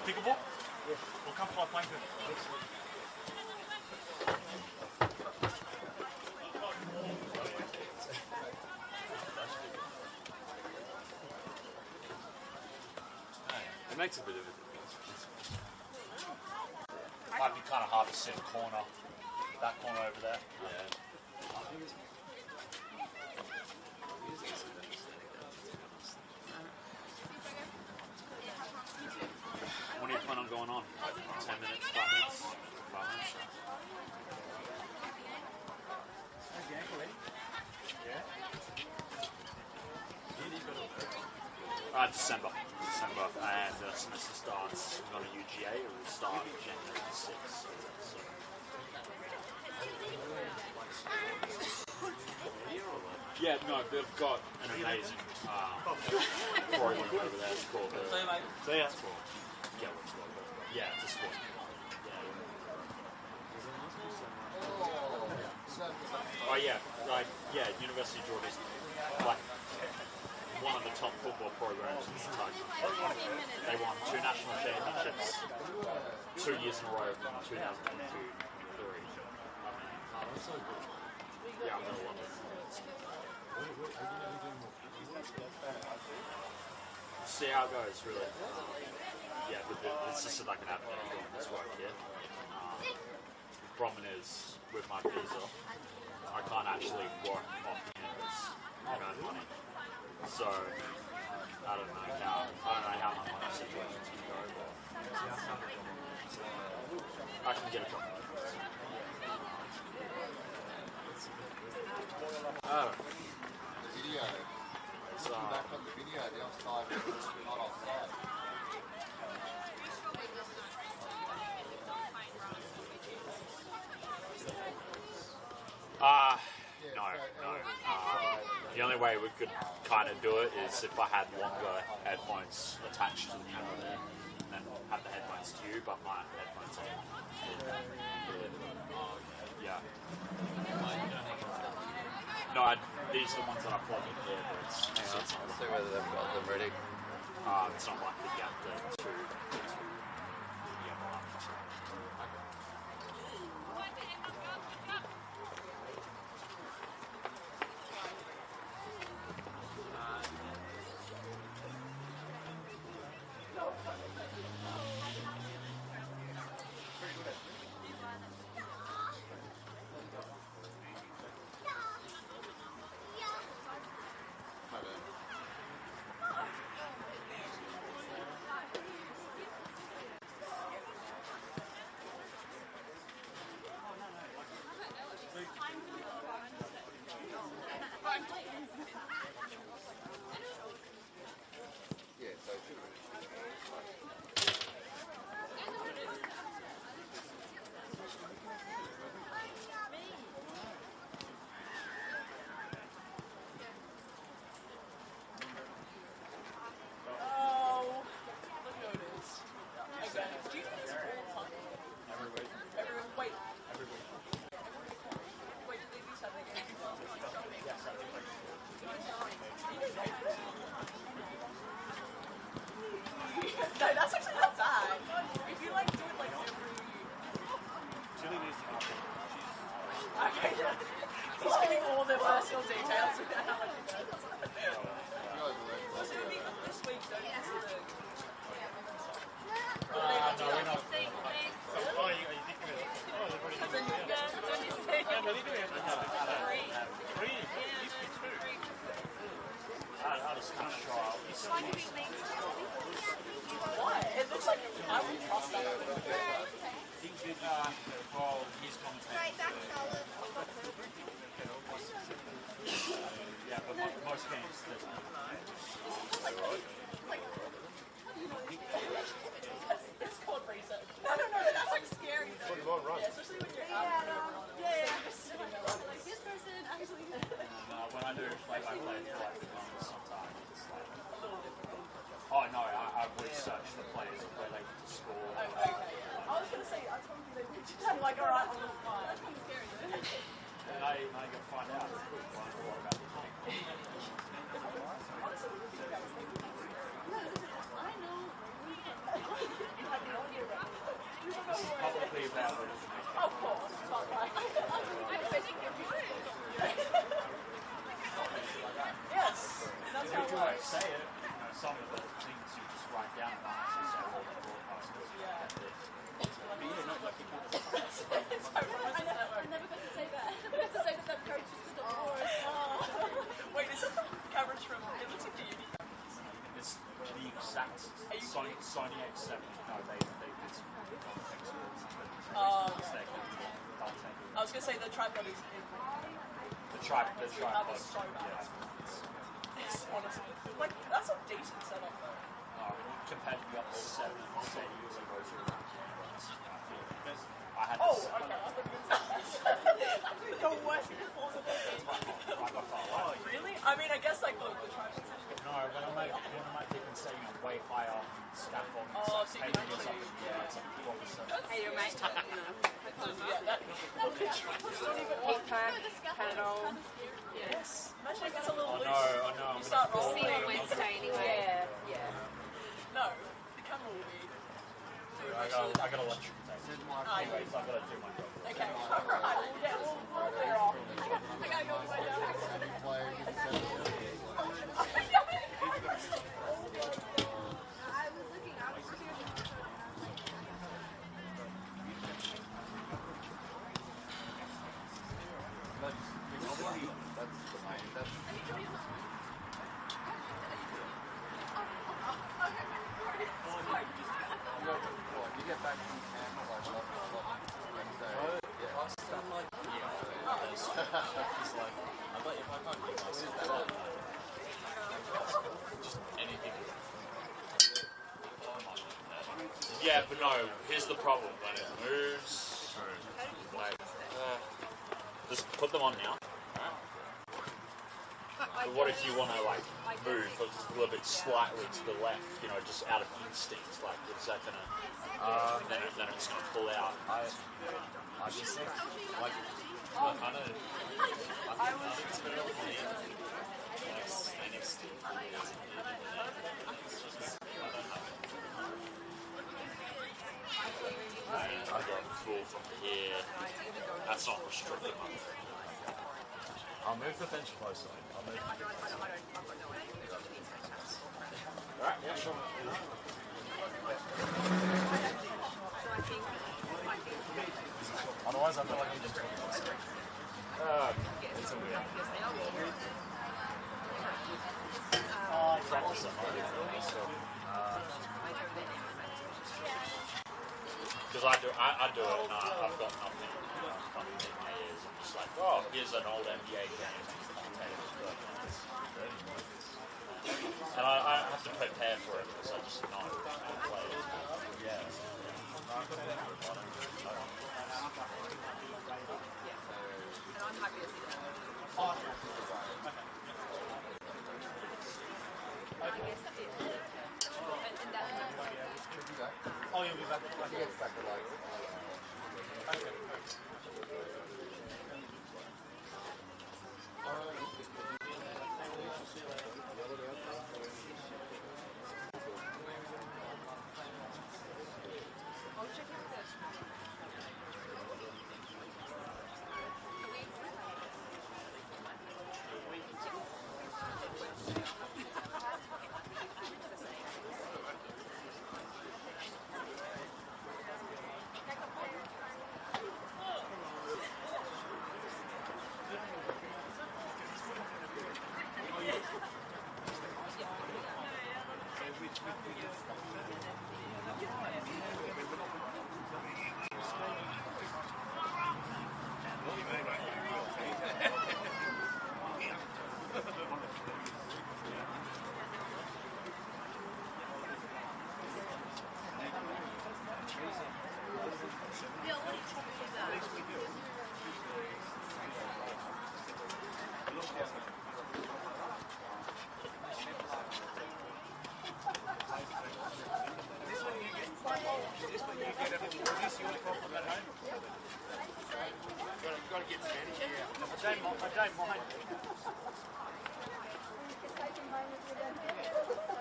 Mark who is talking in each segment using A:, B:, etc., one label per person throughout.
A: Pickleball? Yeah. We'll come fly plankton.
B: It makes a bit of a difference.
A: Might be kind of hard to see the corner, that corner over there.
B: Yeah. What do you plan on going on? 10 minutes, 5 minutes? 5 minutes? December, and the semester starts not a UGA, it will start January 6th. So. Yeah, no, they've got an amazing program over there. It's called yeah, it's a sport. Oh yeah, University of Georgia's like one of the top football programs in the entire country. They won 2 national championships 2 years in a row from 2002 to 2003. Yeah, I'm gonna love it. See how it goes, really. Yeah, but it's just like an avenue doing this work here. The problem is, with my visa, I can't actually work off campus and earn money. So I don't know how my money situation's gonna go, but I can get a job. Oh.
C: The video. Looking back on the video, the offside was not offside.
B: No. The only way we could kind of do it is if I had longer headphones attached to the there, and then have the headphones to you, but my headphones are. Yeah. No, these are the ones that I plug in here, but it's not
D: Let's see whether they've got them ready.
B: it's not like the gap there to
C: Yeah, so it should have
E: Oh, look who it is. Again, do you think it's all time?
A: Every week.
E: Wait.
A: Every week.
E: Wait, did they do something again?
A: Yes, I think.
E: No, that's actually not bad. If you like do it like every...
A: Julie needs to come.
E: Okay, yeah. He's giving all the personal details about how much he does. Also, this week, don't you see the...
A: No, we're not. Oh, you think of it? Oh, they've already done it. Yeah, but they do have to have three. It used to be 2. I just kind of try.
E: What? It looks like I would trust that.
A: Well, he's commentating.
F: Right back, Charlotte.
A: Yeah, but
B: I play for like sometimes it's like. Oh no, I research the players where they can score.
E: Okay. I was gonna say, I told you they would just like, alright, on the fly. That's kind of scary, isn't it?
B: And now you can find out. Find a lot about the game.
E: Honestly, what do you think about this? I know. You had no idea about it.
B: This is publicly available information.
E: Of course, but like, yes, that's how it
B: You
E: works.
B: say it, some of the things you just write down and actually say all the broadcasters.
F: I never got to say that. I never got to say that that coach is the worst.
E: Wait, is it the cameras from? It looks like the uni cameras.
B: It's the exact Sony X7. No, they did some things.
E: I was gonna say the tripod is in.
B: The tripod.
E: That was so bad. It's honestly, like, that's a decent setup though.
B: Compared to the other 7 years ago, I had
E: Oh,
B: this.
E: okay. I thought you were going to say the worst pitfalls of the game. Really? I mean, I guess like the tripod.
B: No, when I might be saying way higher scaffold.
E: Oh, so you can
B: or
E: actually.
B: something. Yeah, it's like 12%.
F: Hey, your mate.
E: Yeah, that picture was not even
F: Heat pack, panel.
E: Yes. Imagine it gets a little
B: Oh
E: loose.
B: no, oh no.
E: You start
F: We'll
E: rolling.
F: see you on Wednesday anyway. Yeah.
E: No, the camera will be.
B: I got electric tape. Anyways, I've got to do my job.
E: Okay, alright, we'll clear off. I gotta go way down.
C: You get back from Canberra like Wednesday.
A: It's like, I bet if I can't do myself, just anything.
B: Yeah, but no, here's the problem. When it moves, like, just put them on now. But what if you want to like move a little bit slightly to the left, just out of instinct? Like, is that gonna? Then it's gonna pull out.
A: I just like, I don't know. I think it's better with me. NXT.
B: I got full from here. That's not restricted.
A: I'll move the bench closer. I'll move.
B: Alright, yeah, sure.
A: Otherwise, I feel like I'm just doing this.
B: It's a weird.
A: Practice at home.
B: Because I do it, and I've got nothing in my ears. I'm just like, oh, here's an old NBA game. And I have to prepare for it because I just know how to play it.
A: Yeah.
C: Oh, you'll be back. He gets back at like. Got to get some energy out.
A: I don't mind.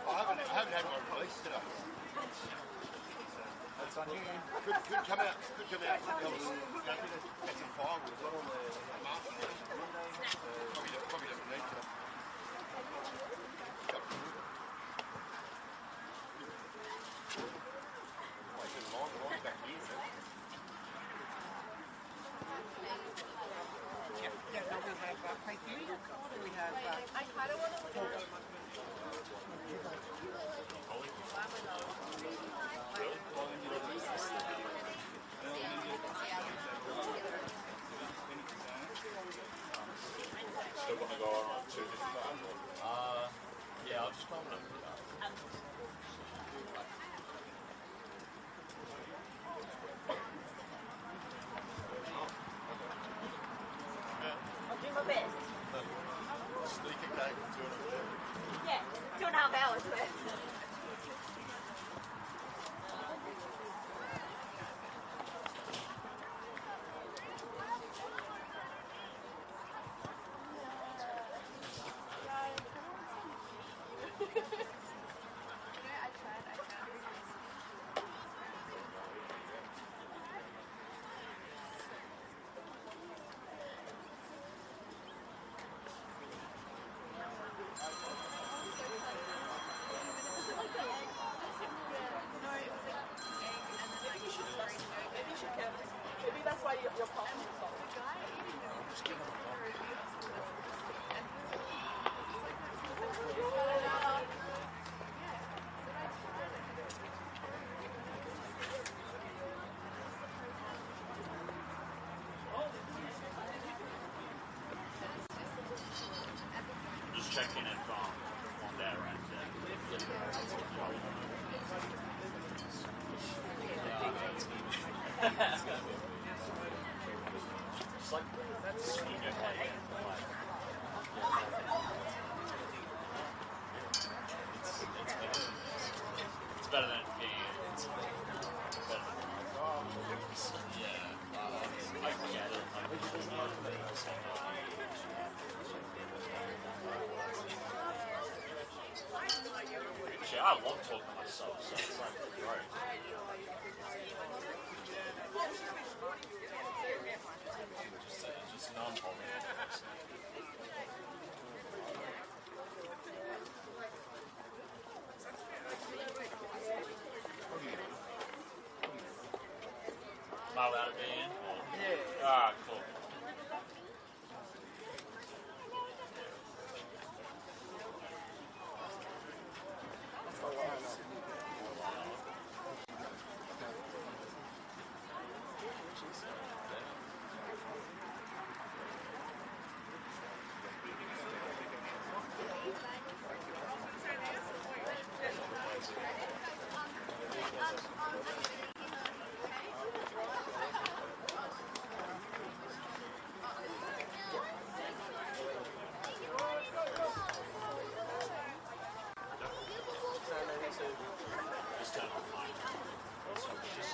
C: I haven't had my release today.
A: That's on you.
C: Could come out. Could come out. Could help us get some firewood. Probably doesn't need to.
E: Thank you. We have
F: I kind of want to look at
B: Still going to go on 2 different yeah, I'll just comment on that.
F: I'll do my best.
C: Sneaking game for 2.5 hours.
F: Yeah, 2.5 hours worth. Maybe that's why your problem is solved.
B: Just checking if on their end. It's like that's in your head. It's better than being. It's better than, yeah. I get it. Actually, I love talking to myself, so it's like great. Just non-politics. Am I allowed to be in? Yeah. Ah, cool. Just turn on mine. So just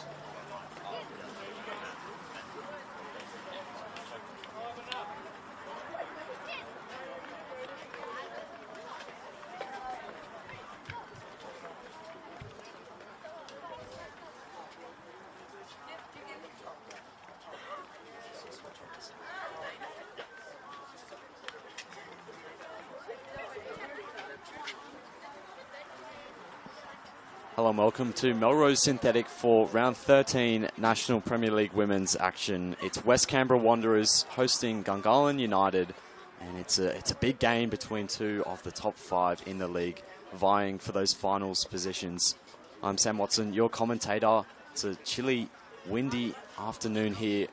G: Hello and welcome to Melrose Synthetic for round 13 National Premier League Women's action. It's West Canberra Wanderers hosting Gungahlin United, and it's a big game between two of the top 5 in the league, vying for those finals positions. I'm Sam Watson, your commentator. It's a chilly, windy afternoon here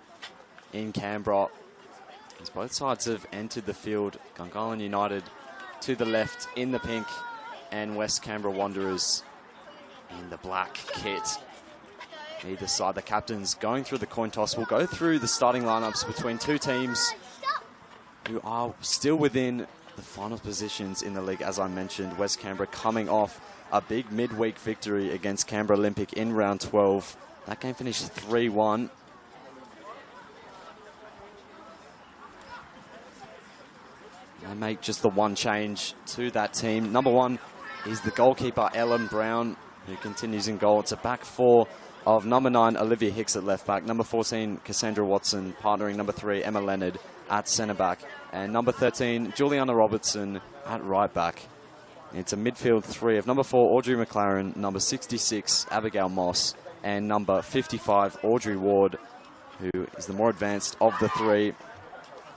G: in Canberra, as both sides have entered the field. Gungahlin United to the left in the pink, and West Canberra Wanderers in the black kit. Either side, the captains going through the coin toss. We'll go through the starting lineups between two teams who are still within the final positions in the league. As I mentioned, West Canberra coming off a big midweek victory against Canberra Olympic in round 12. That game finished 3-1. They make just the one change to that team. Number 1 is the goalkeeper, Ellen Brown, who continues in goal. It's a back 4 of number 9, Olivia Hicks at left back. Number 14, Cassandra Watson, partnering number 3, Emma Leonard at centre back. And number 13, Juliana Robertson at right back. It's a midfield 3 of number 4, Audrey McLaren, number 66, Abigail Moss, and number 55, Audrey Ward, who is the more advanced of the 3.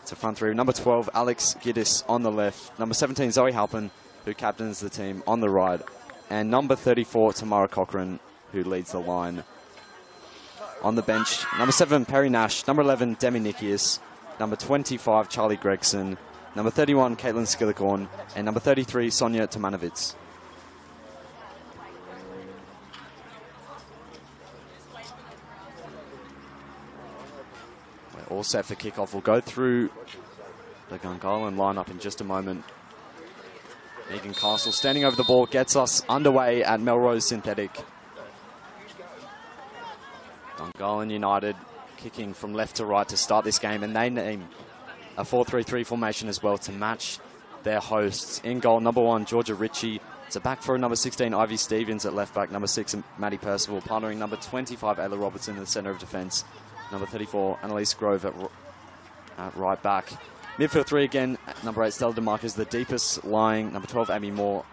G: It's a front 3. Number 12, Alex Giddis on the left. Number 17, Zoe Halpin, who captains the team, on the right. And number 34, Tamara Cochran, who leads the line. On the bench, number 7, Perry Nash. Number 11, Demi Nikias. Number 25, Charlie Gregson. Number 31, Caitlin Skillicorn. And number 33, Sonia Tomanovitz. We're all set for kickoff. We'll go through the Gungahlin lineup in just a moment. Megan Castle standing over the ball gets us underway at Melrose Synthetic. Gungahlin United kicking from left to right to start this game, and they name a 4-3-3 formation as well to match their hosts. In goal, number 1, Georgia Ritchie. It's a back 4, number 16, Ivy Stevens at left back. Number 6, Maddie Percival, partnering number 25, Ayla Robertson in the centre of defence. Number 34, Annalise Grove at right back. Midfield 3 again, number 8, Stella DeMarco, the deepest lying. Number 12, Amy Moore.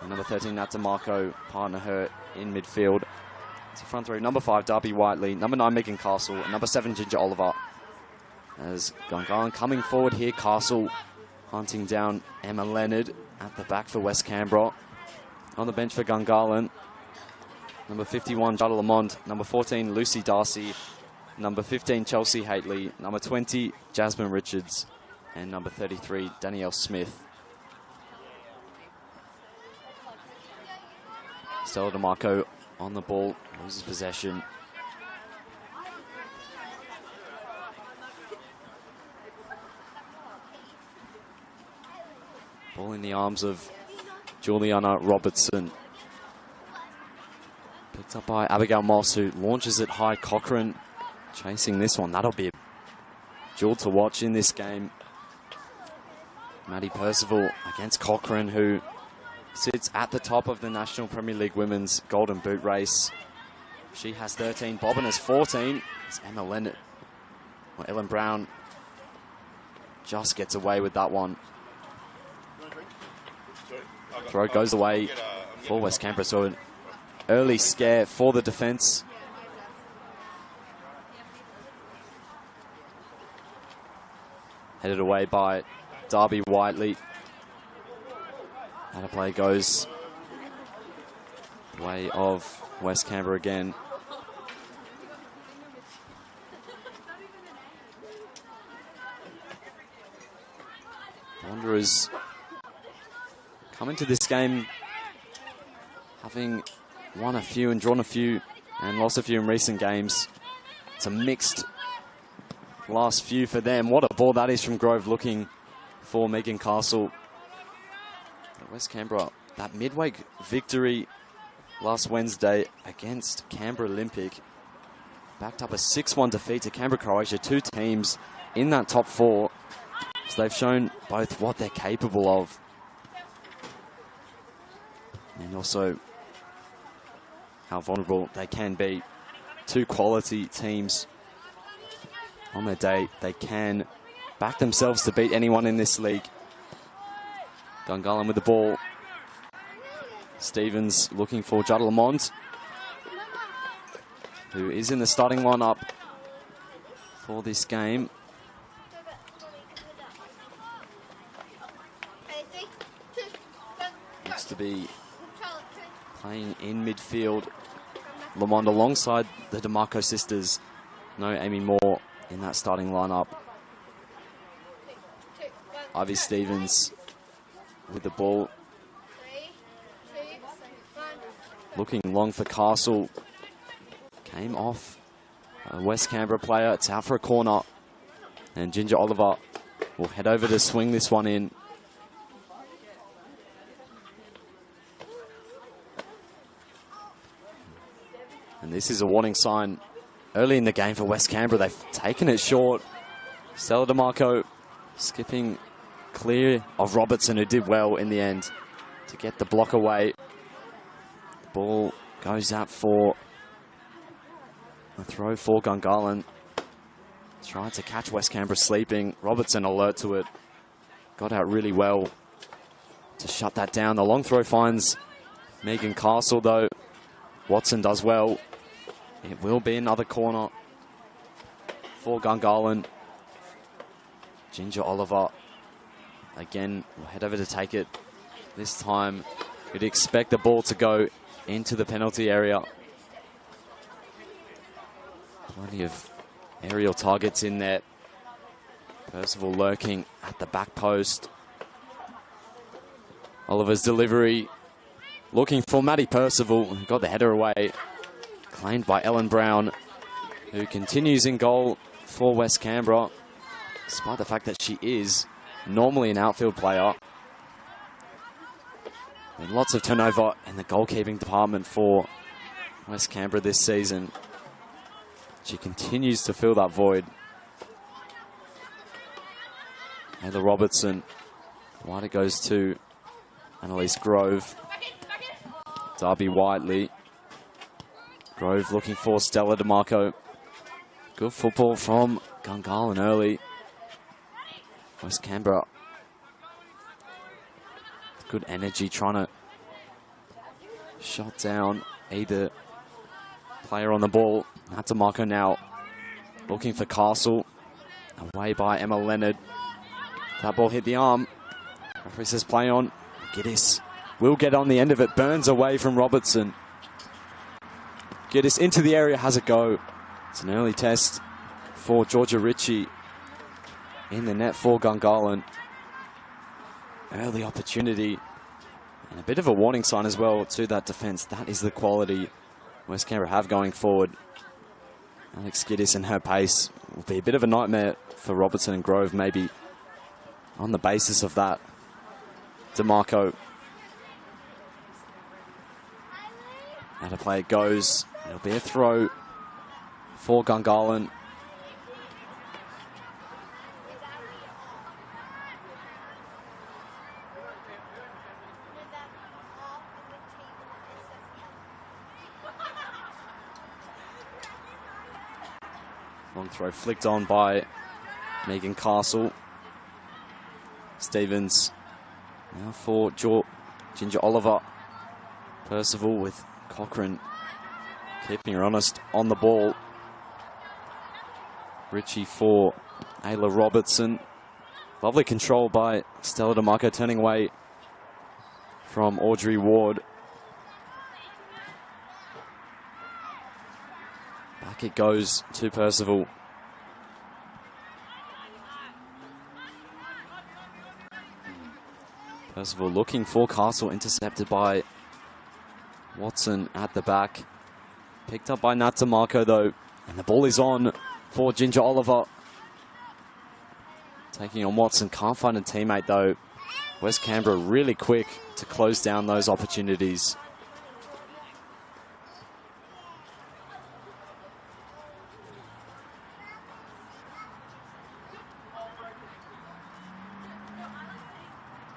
G: And number 13, Nat DeMarco, partner her in midfield. It's a front 3, number 5, Darby Whiteley. Number 9, Megan Castle. And number 7, Ginger Oliver. As Gungahlin coming forward here, Castle hunting down Emma Leonard at the back for West Canberra. On the bench for Gungahlin, number 51, Jada Lamont. Number 14, Lucy Darcy. Number 15, Chelsea Haitley. Number 20, Jasmine Richards. And number 33, Danielle Smith. Stella DeMarco on the ball, loses possession. Ball in the arms of Juliana Robertson. Picked up by Abigail Moss, who launches it high. Cochran chasing this one. That'll be a jewel to watch in this game. Maddie Percival against Cochran, who sits at the top of the National Premier League Women's Golden Boot race. She has 13. Bobbin has 14. It's Emma Leonard. Well, Ellen Brown just gets away with that one. Throw goes away for West Canberra, so an early scare for the defence. Headed away by Darby Whiteley. That play goes the way of West Canberra again. Wanderers come into this game having won a few and drawn a few and lost a few in recent games. It's a mixed last few for them. What a ball that is from Grove, looking for Megan Castle. West Canberra, that midweek victory last Wednesday against Canberra Olympic backed up a 6-1 defeat to Canberra Croatia. 2 teams in that top 4. So they've shown both what they're capable of and also how vulnerable they can be. 2 quality teams on their day. They can back themselves to beat anyone in this league. Gungahlin with the ball. Stevens looking for Jada Lamont, who is in the starting lineup for this game. Looks to be playing in midfield. Lamont alongside the DeMarco sisters. No Amy Moore in that starting lineup. Ivy Stevens with the ball. Looking long for Castle. Came off a West Canberra player. It's out for a corner. And Ginger Oliver will head over to swing this one in. And this is a warning sign early in the game for West Canberra. They've taken it short. Stella DeMarco skipping clear of Robertson, who did well in the end to get the block away. The ball goes out for a throw for Gungahlin. Tried to catch West Canberra sleeping. Robertson alert to it. Got out really well to shut that down. The long throw finds Megan Castle, though. Watson does well. It will be another corner for Gungahlin. Ginger Oliver again will head over to take it. This time you'd expect the ball to go into the penalty area. Plenty of aerial targets in there. Percival lurking at the back post. Oliver's delivery looking for Maddie Percival, who got the header away. Claimed by Ellen Brown, who continues in goal for West Canberra, despite the fact that she is normally an outfield player. And lots of turnover in the goalkeeping department for West Canberra this season. She continues to fill that void. Heather Robertson. Wide it goes to Annalise Grove. Darby Whiteley. Grove looking for Stella DeMarco. Good football from Gungahlin early. West Canberra. Good energy trying to shut down either player on the ball. Not DeMarco now looking for Castle. Away by Emma Leonard. That ball hit the arm. Referee says play on. Giddis will get on the end of it. Burns away from Robertson. Giddis into the area, has a go. It's an early test for Georgia Ritchie in the net for Gungahlin. Early opportunity and a bit of a warning sign as well to that defence. That is the quality West Canberra have going forward. Alex Giddis and her pace will be a bit of a nightmare for Robertson and Grove, maybe on the basis of that. DeMarco. How to play it goes. It'll be a throw for Gungahlin. Long throw flicked on by Megan Castle. Stevens now for Ginger Oliver. Percival with Cochrane keeping her honest on the ball. Ritchie for Ayla Robertson. Lovely control by Stella DeMarco, turning away from Audrey Ward. Back it goes to Percival. Percival looking for Castle, intercepted by Watson at the back. Picked up by Nat DeMarco though, and the ball is on for Ginger Oliver. Taking on Watson, can't find a teammate though. West Canberra really quick to close down those opportunities.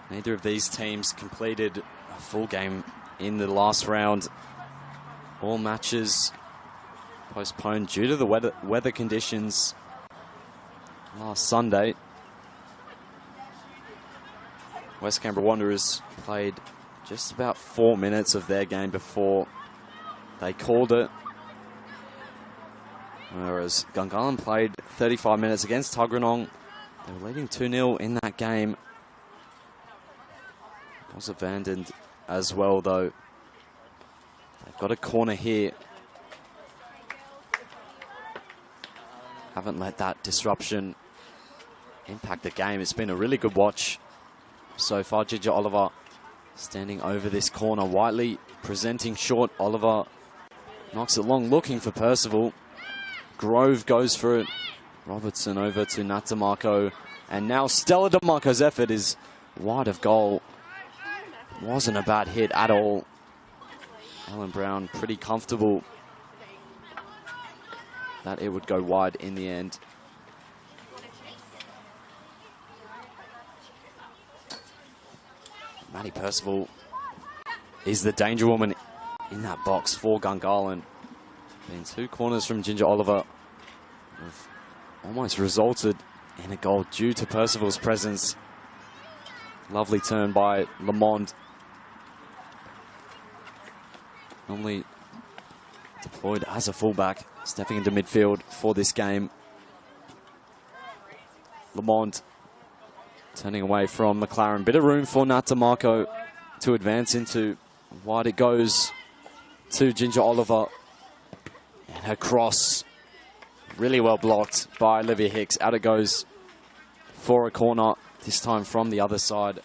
G: Neither of these teams completed a full game in the last round. All matches postponed due to the weather conditions last Sunday. West Canberra Wanderers played just about 4 minutes of their game before they called it, whereas Gungahlin played 35 minutes against Tuggeranong. They were leading 2-0 in that game. Was abandoned as well though. They've got a corner here. Haven't let that disruption impact the game. It's been a really good watch so far. Ginger Oliver standing over this corner. Whiteley presenting short. Oliver knocks it long, looking for Percival. Grove goes for it. Robertson over to Nat DeMarco. And now Stella DeMarco's effort is wide of goal. Wasn't a bad hit at all. Ellen Brown pretty comfortable that it would go wide in the end. Maddie Percival is the danger woman in that box for Gungahlin. Been 2 corners from Ginger Oliver. Have almost resulted in a goal due to Percival's presence. Lovely turn by Lamond. Normally deployed as a fullback, stepping into midfield for this game. Lamond turning away from McLaren. Bit of room for Nat DeMarco to advance into. Wide it goes to Ginger Oliver. And her cross really well blocked by Olivia Hicks. Out it goes for a corner, this time from the other side.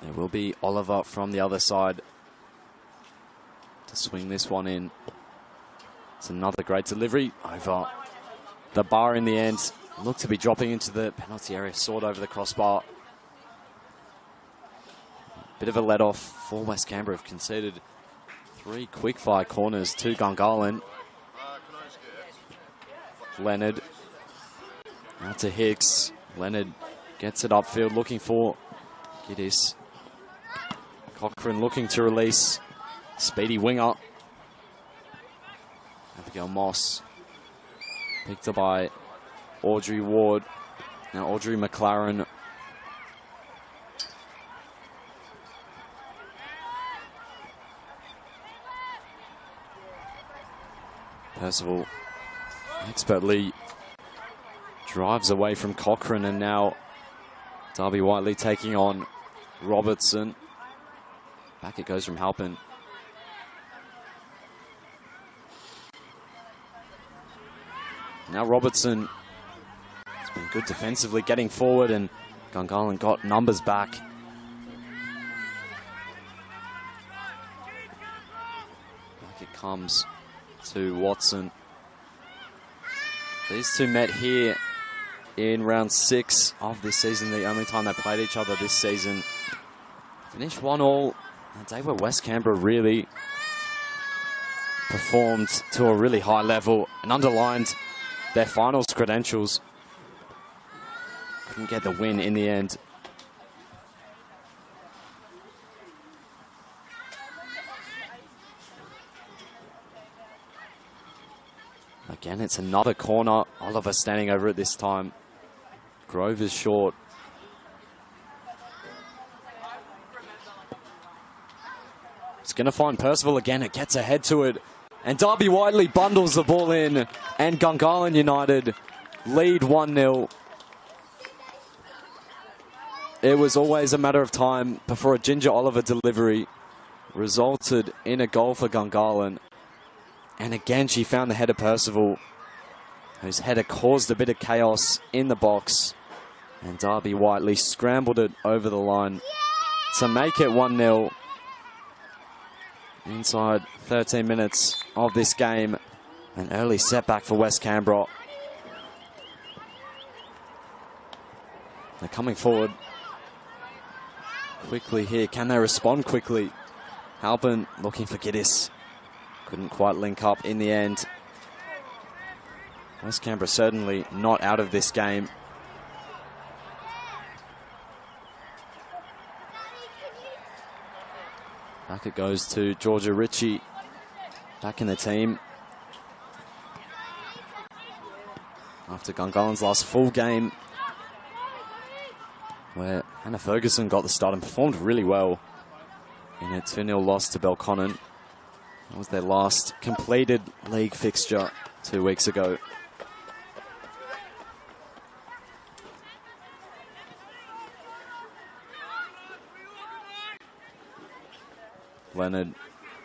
G: There will be Oliver from the other side to swing this one in. It's another great delivery over the bar in the end. Looked to be dropping into the penalty area, soared over the crossbar. Bit of a let-off for West Canberra. Have conceded 3 quick-fire corners to Gungahlin. Leonard out to Hicks. Leonard gets it upfield, looking for Giddis. Cochrane looking to release. Speedy winger. Abigail Moss. Picked up by Audrey Ward. Now Audrey McLaren. Percival expertly drives away from Cochrane, and now Darby Whiteley taking on Robertson. Back it goes from Halpin. Now Robertson has been good defensively, getting forward, and Gungahlin got numbers back. Back it comes to Watson. These two met here in round 6 of this season, the only time they played each other this season. Finished 1-1, a day where West Canberra really performed to a really high level and underlined their finals credentials. Couldn't get the win in the end. Again, it's another corner. Oliver standing over it this time. Grove is short. It's going to find Percival again. It gets ahead to it. And Darby Whiteley bundles the ball in. And Gungahlin United lead 1-0. It was always a matter of time before a Ginger Oliver delivery resulted in a goal for Gungahlin. And again, she found the header Percival, whose header caused a bit of chaos in the box. And Darby Whiteley scrambled it over the line to make it 1-0. Inside 13 minutes of this game, an early setback for West Canberra. They're coming forward quickly here. Can they respond quickly? Halpin looking for Giddis. Couldn't quite link up in the end. West Canberra certainly not out of this game. Back it goes to Georgia Ritchie. Back in the team. After Gungahlin's last full game, where Hannah Ferguson got the start and performed really well in a 2-0 loss to Belconnen. That was their last completed league fixture 2 weeks ago. Leonard,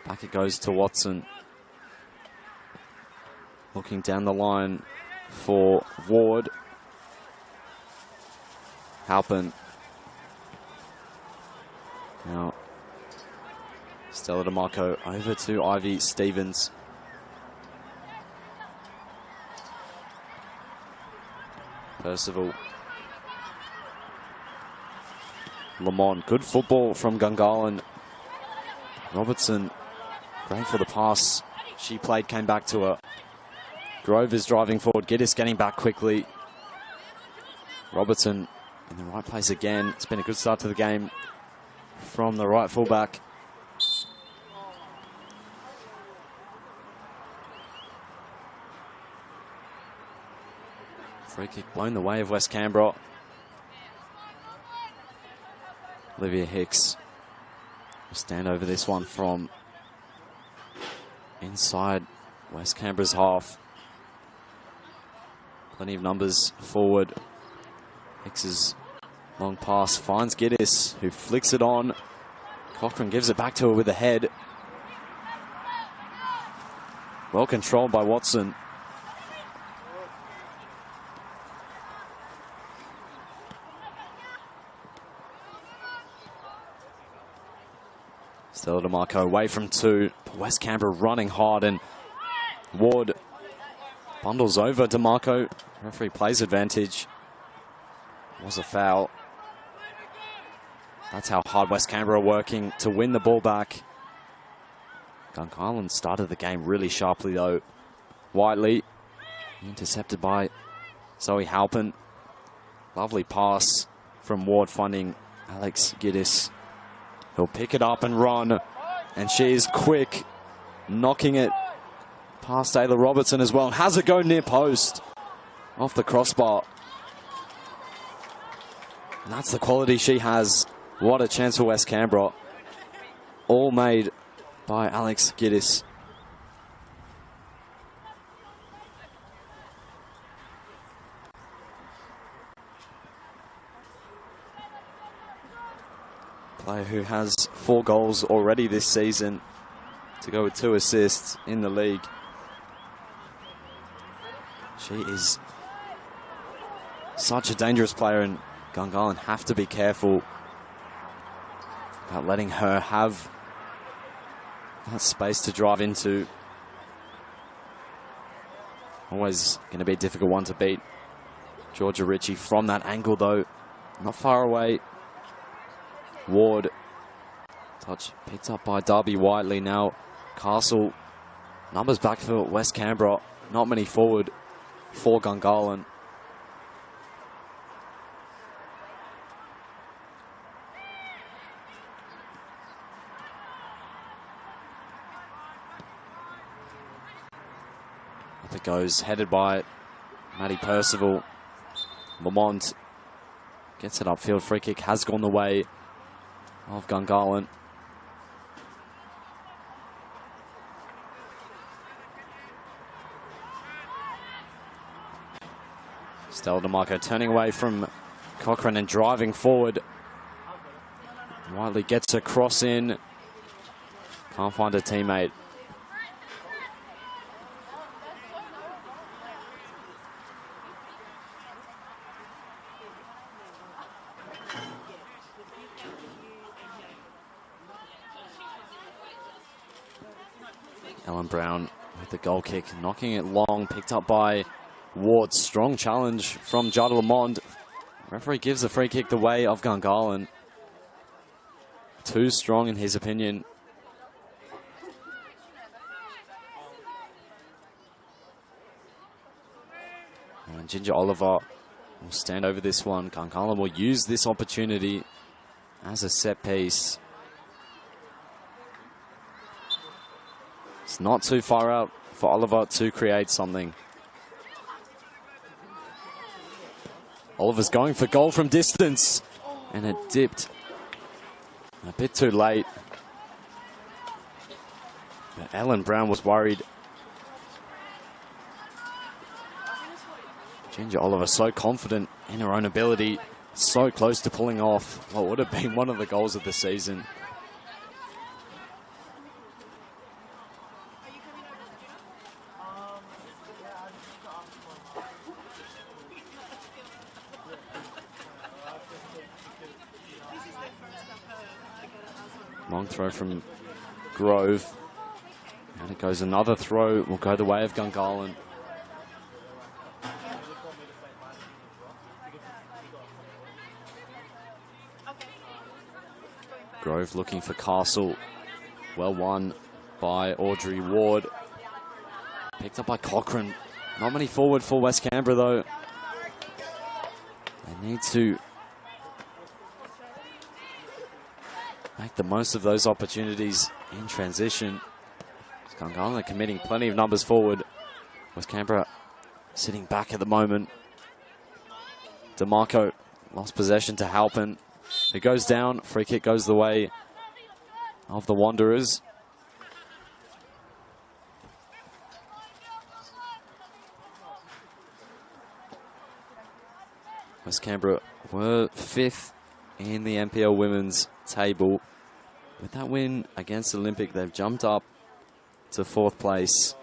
G: back it goes to Watson. Looking down the line for Ward. Halpin. Now, Stella DeMarco over to Ivy Stevens. Percival. Lamont. Good football from Gungahlin. Robertson, great for the pass. She played, came back to her. Grove is driving forward. Giddis getting back quickly. Robertson in the right place again. It's been a good start to the game from the right fullback. Free kick blown the way of West Canberra. Olivia Hicks will stand over this one from inside West Canberra's half. Plenty of numbers forward. Hicks's long pass finds Giddis, who flicks it on. Cochrane gives it back to her with the head. Well controlled by Watson. Stella DeMarco away from two. West Canberra running hard, and Ward bundles over DeMarco. Referee plays advantage. Was a foul. That's how hard West Canberra are working to win the ball back. Gungahlin started the game really sharply though. Whiteley intercepted by Zoe Halpin. Lovely pass from Ward finding Alex Giddis. He'll pick it up and run, and she is quick, knocking it past Ayla Robertson as well. Has a go near post, off the crossbar. And that's the quality she has. What a chance for West Canberra. All made by Alex Giddis. Player who has 4 goals already this season, to go with 2 assists in the league. She is such a dangerous player, and Gungahlin have to be careful about letting her have that space to drive into. Always going to be a difficult one to beat. Georgia Ritchie from that angle though, not far away. Ward, touch picked up by Darby Whiteley. Now Castle, numbers back for West Canberra, not many forward for Gungahlin. Up it goes, headed by Maddie Percival. Lamont gets it upfield, free kick has gone the way of Gungahlin. Stella DeMarco turning away from Cochrane and driving forward. Whiteley gets a cross in. Can't find a teammate. Ellen Brown with the goal kick, knocking it long, picked up by Ward. Strong challenge from Jada Lamont. Referee gives the free kick the way of Gungahlin. Too strong in his opinion. And Ginger Oliver will stand over this one. Gungahlin will use this opportunity as a set piece. It's not too far out for Oliver to create something. Oliver's going for goal from distance, and it dipped a bit too late. But Ellen Brown was worried. Ginger Oliver so confident in her own ability, so close to pulling off what would have been one of the goals of the season. Long throw from Grove. And it goes another throw. Will go the way of Gungahlin. Grove looking for Castle. Well won by Audrey Ward. Picked up by Cochrane. Not many forward for West Canberra though. They need to make the most of those opportunities in transition. Gungahlin committing plenty of numbers forward. West Canberra sitting back at the moment. DeMarco lost possession to Halpin. It goes down. Free kick goes the way of the Wanderers. West Canberra were 5th in the NPL women's table. With that win against Olympic, they've jumped up to 4th place.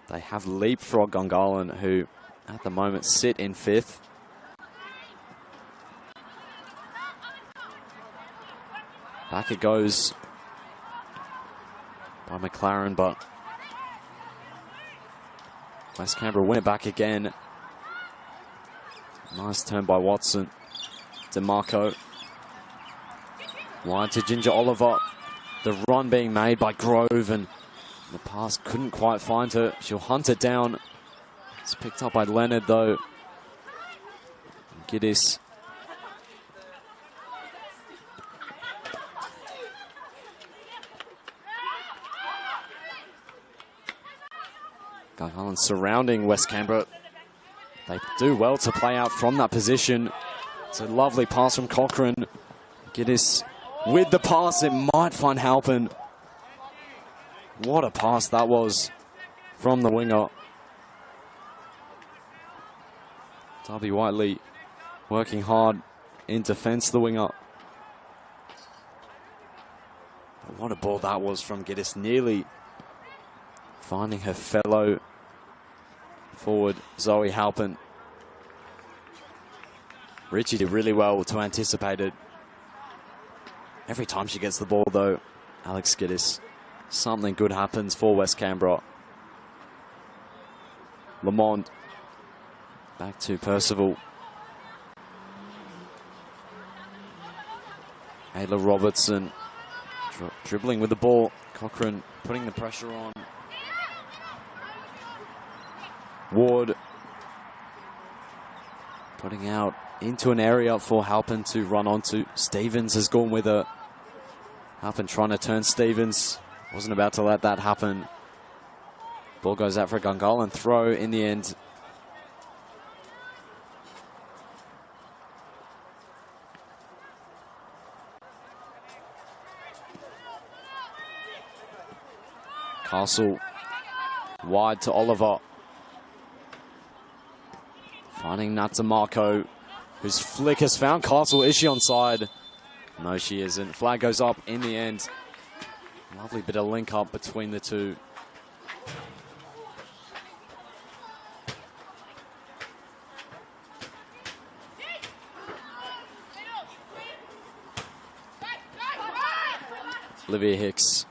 G: They have leapfrogged Gungahlin, who at the moment sit in 5th. Back it goes by McLaren, but West Canberra win it back again. Nice turn by Watson. DeMarco. Wide to Ginger Oliver. The run being made by Grove, and the pass couldn't quite find her. She'll hunt it down. It's picked up by Leonard though. Giddis. Gungahlin surrounding West Canberra. They do well to play out from that position. It's a lovely pass from Cochrane. Giddis with the pass, it might find Halpin. What a pass that was from the winger. Darby Whiteley working hard in defence, the winger. But what a ball that was from Giddis, nearly finding her fellow forward, Zoe Halpin. Richie did really well to anticipate it. Every time she gets the ball though, Alex Giddis, something good happens for West Canberra. Lamond back to Percival. Ayla Robertson dribbling with the ball. Cochrane putting the pressure on. Ward putting out into an area for Halpin to run onto. Stevens has gone with her. Halpin trying to turn Stevens. Wasn't about to let that happen. Ball goes out for a Gungahlin throw in the end. Castle wide to Oliver. Finding Natsumarco, whose flick has found Castle. Is she onside? No, she isn't. Flag goes up in the end. Lovely bit of link up between the two. Olivia Hicks.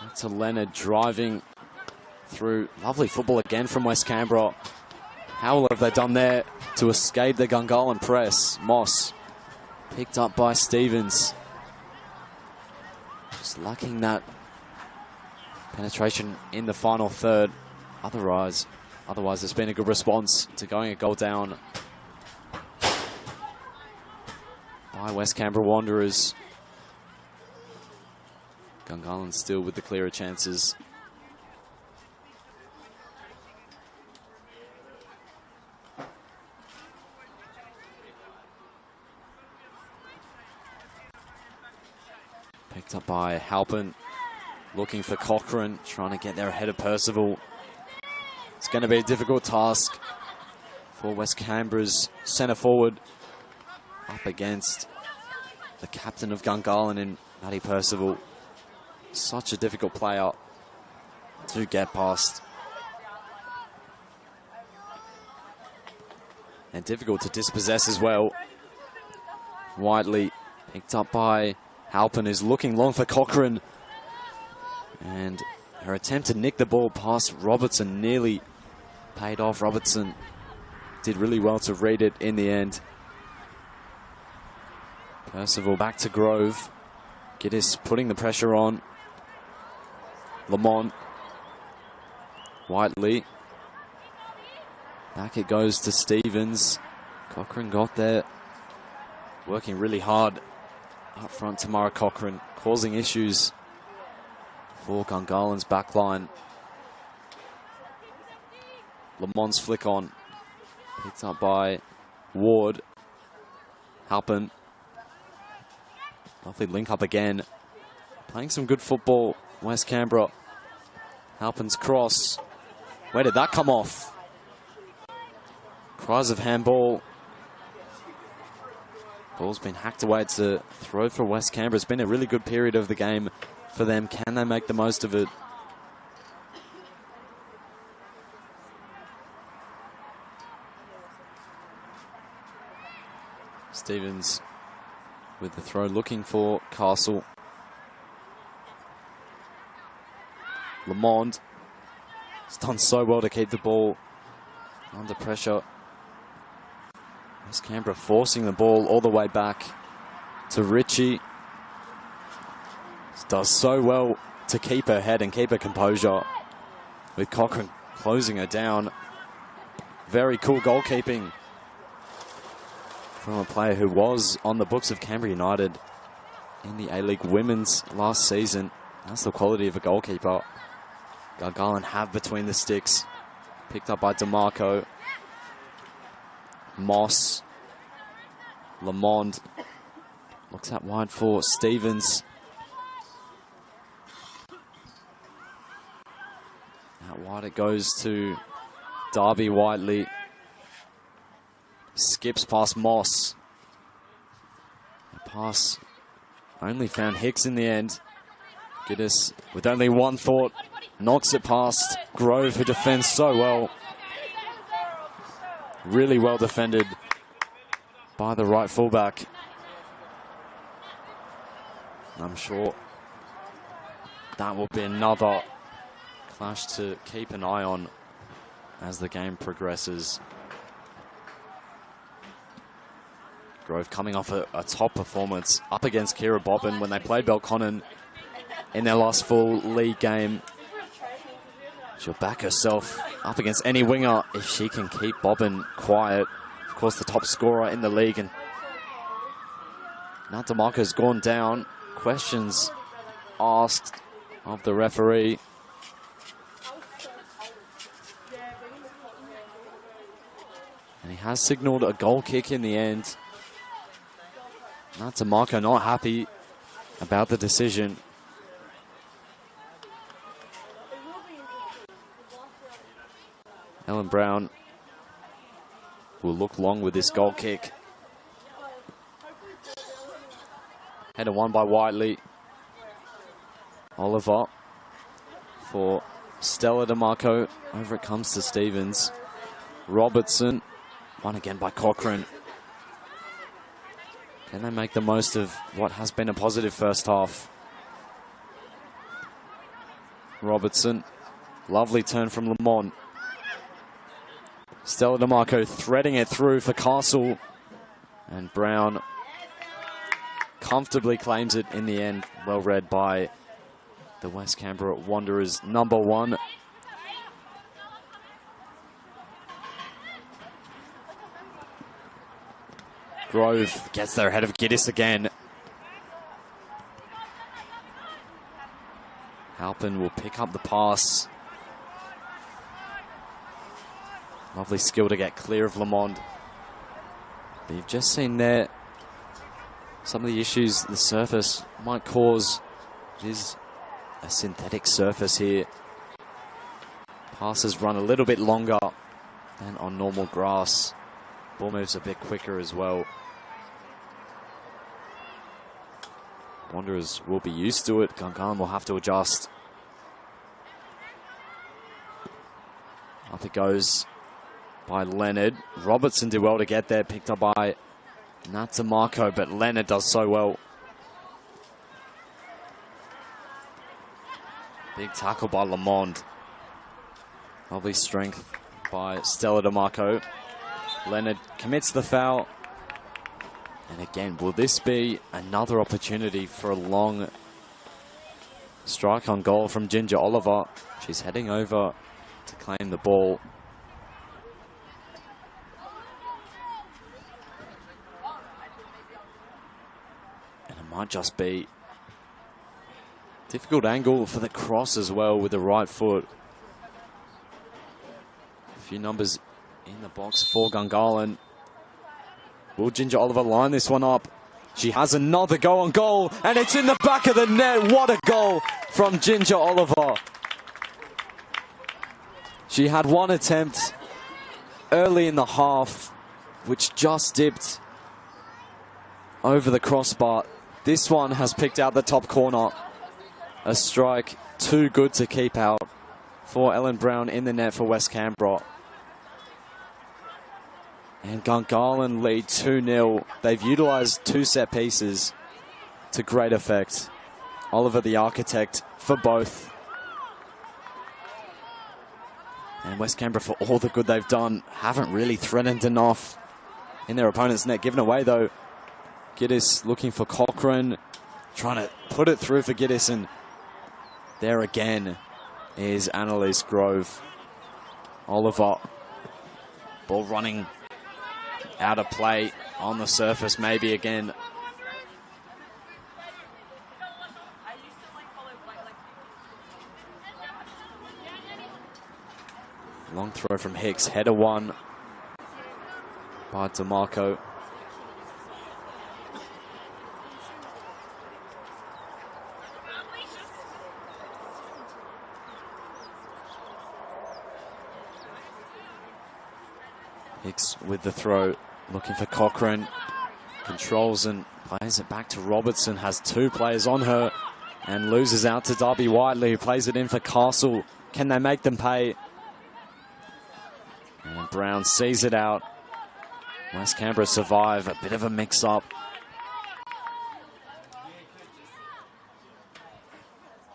G: Back to Leonard driving through. Lovely football again from West Canberra. How well have they done there to escape the Gungahlin press? Moss picked up by Stevens. Just lacking that penetration in the final third. Otherwise it's been a good response to going a goal down by West Canberra Wanderers. Gungahlin still with the clearer chances. Picked up by Halpin, looking for Cochrane, trying to get there ahead of Percival. It's going to be a difficult task for West Canberra's centre forward up against the captain of Gungahlin in Maddie Percival. Such a difficult player to get past. And difficult to dispossess as well. Whiteley picked up by Halpin, is looking long for Cochrane. And her attempt to nick the ball past Robertson nearly paid off. Robertson did really well to read it in the end. Percival back to Grove. Giddis putting the pressure on. Lamont. Whiteley. Back it goes to Stevens. Cochrane got there. Working really hard up front. Tamara Cochrane causing issues for Gungahlin's backline. Lamont's flick on. Picked up by Ward. Halpin. Lovely link up again. Playing some good football, West Canberra. Halpin's cross. Where did that come off? Cries of handball. Ball's been hacked away. It's a throw for West Canberra. It's been a really good period of the game for them. Can they make the most of it? Stevens with the throw, looking for Castle. Lamond has done so well to keep the ball under pressure. West Canberra forcing the ball all the way back to Ritchie. Does so well to keep her head and keep her composure, with Cochrane closing her down. Very cool goalkeeping from a player who was on the books of Canberra United in the A-League Women's last season. That's the quality of a goalkeeper. Gungahlin have between the sticks. Picked up by DeMarco. Moss. Lamond. Looks out wide for Stevens. Out wide it goes to Darby Whiteley. Skips past Moss. The pass only found Hicks in the end. Giddis with only one thought. Knocks it past Grove, who defends so well. Really well defended by the right fullback. I'm sure that will be another clash to keep an eye on as the game progresses. Grove coming off a top performance up against Kira Bobbin when they played Belconnen in their last full league game. She'll back herself up against any winger if she can keep Bobbin quiet. Of course, the top scorer in the league. And now DeMarco's gone down. Questions asked of the referee. And he has signalled a goal kick in the end. Now DeMarco not happy about the decision. Ellen Brown will look long with this goal kick. Header won by Whiteley. Oliver for Stella DeMarco. Over it comes to Stevens. Robertson. Won again by Cochrane. Can they make the most of what has been a positive first half? Robertson. Lovely turn from Lamont. Stella DeMarco threading it through for Castle. And Brown comfortably claims it in the end. Well read by the West Canberra Wanderers #1. Grove gets there ahead of Giddis again. Halpin will pick up the pass. Lovely skill to get clear of Lamond. But you've just seen there some of the issues the surface might cause. It is a synthetic surface here. Passes run a little bit longer than on normal grass. Ball moves a bit quicker as well. Wanderers will be used to it. Gungahlin will have to adjust. Up it goes by Leonard. Robertson did well to get there. Picked up by Nat DeMarco, but Leonard does so well. Big tackle by Lamond. Lovely strength by Stella DeMarco. Leonard commits the foul. And again, will this be another opportunity for a long strike on goal from Ginger Oliver? She's heading over to claim the ball. And it might just be difficult angle for the cross as well with the right foot. A few numbers in the box for Gungahlin. Will Ginger Oliver line this one up? She has another go on goal, and it's in the back of the net. What a goal from Ginger Oliver. She had one attempt early in the half, which just dipped over the crossbar. This one has picked out the top corner. A strike too good to keep out for Ellen Brown in the net for West Canberra. And Gungahlin lead 2-0. They've utilised 2 set pieces to great effect. Oliver the architect for both. And West Canberra, for all the good they've done, haven't really threatened enough in their opponent's net. Given away though. Giddis looking for Cochrane. Trying to put it through for Giddis, and there again is Annalise Grove. Oliver, ball running out of play on the surface, maybe again. Long throw from Hicks, header one by DeMarco. Hicks with the throw, looking for Cochrane. Controls and plays it back to Robertson. Has 2 players on her and loses out to Darby Whiteley, who plays it in for Castle. Can they make them pay? And Brown sees it out. West Canberra survive. A bit of a mix-up.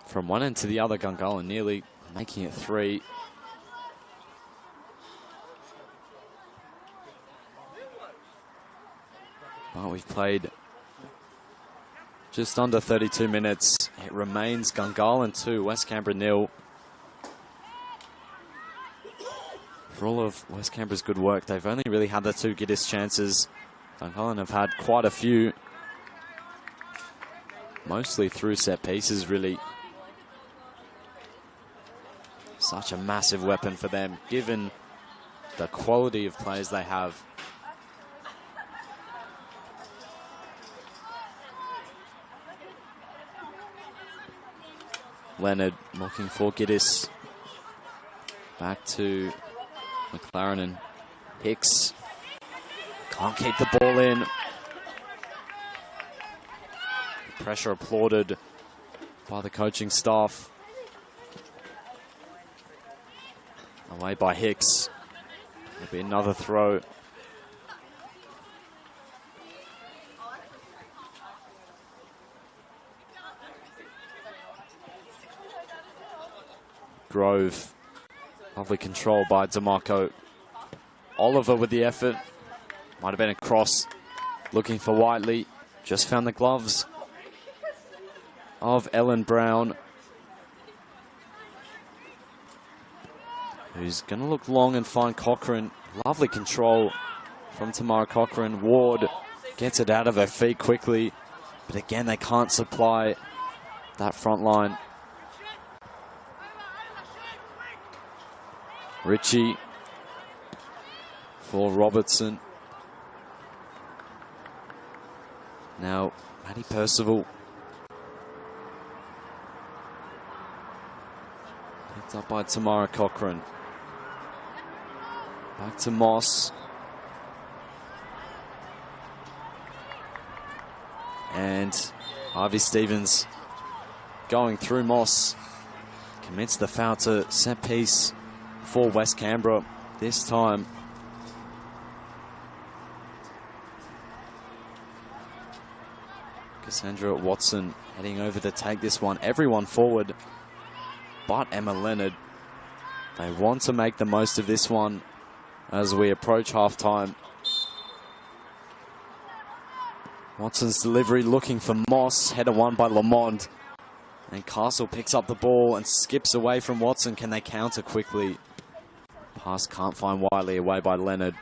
G: From one end to the other, Gungahlin nearly making it 3. Well, we've played just under 32 minutes. It remains Gungahlin 2, West Canberra 0. For all of West Canberra's good work, they've only really had the 2 Giddis chances. Gungahlin have had quite a few, mostly through set pieces, really. Such a massive weapon for them, given the quality of players they have. Leonard looking for Giddis. Back to McLaren and Hicks. Can't keep the ball in. Pressure applauded by the coaching staff. Away by Hicks. There'll be another throw. Grove. Lovely control by DeMarco. Oliver with the effort. Might have been a cross. Looking for Whiteley. Just found the gloves of Ellen Brown, who's going to look long and find Cochrane. Lovely control from Tamara Cochrane. Ward gets it out of her feet quickly. But again, they can't supply that front line. Ritchie for Robertson. Now, Maddie Percival. Picked up by Tamara Cochrane. Back to Moss. And Harvey Stevens going through Moss. Commits the foul to set piece for West Canberra this time. Cassandra Watson heading over to take this one. Everyone forward but Emma Leonard. They want to make the most of this one as we approach half-time. Watson's delivery looking for Moss. Header won by Lamond. And Castle picks up the ball and skips away from Watson. Can they counter quickly? Pass can't find Wiley, away by Leonard.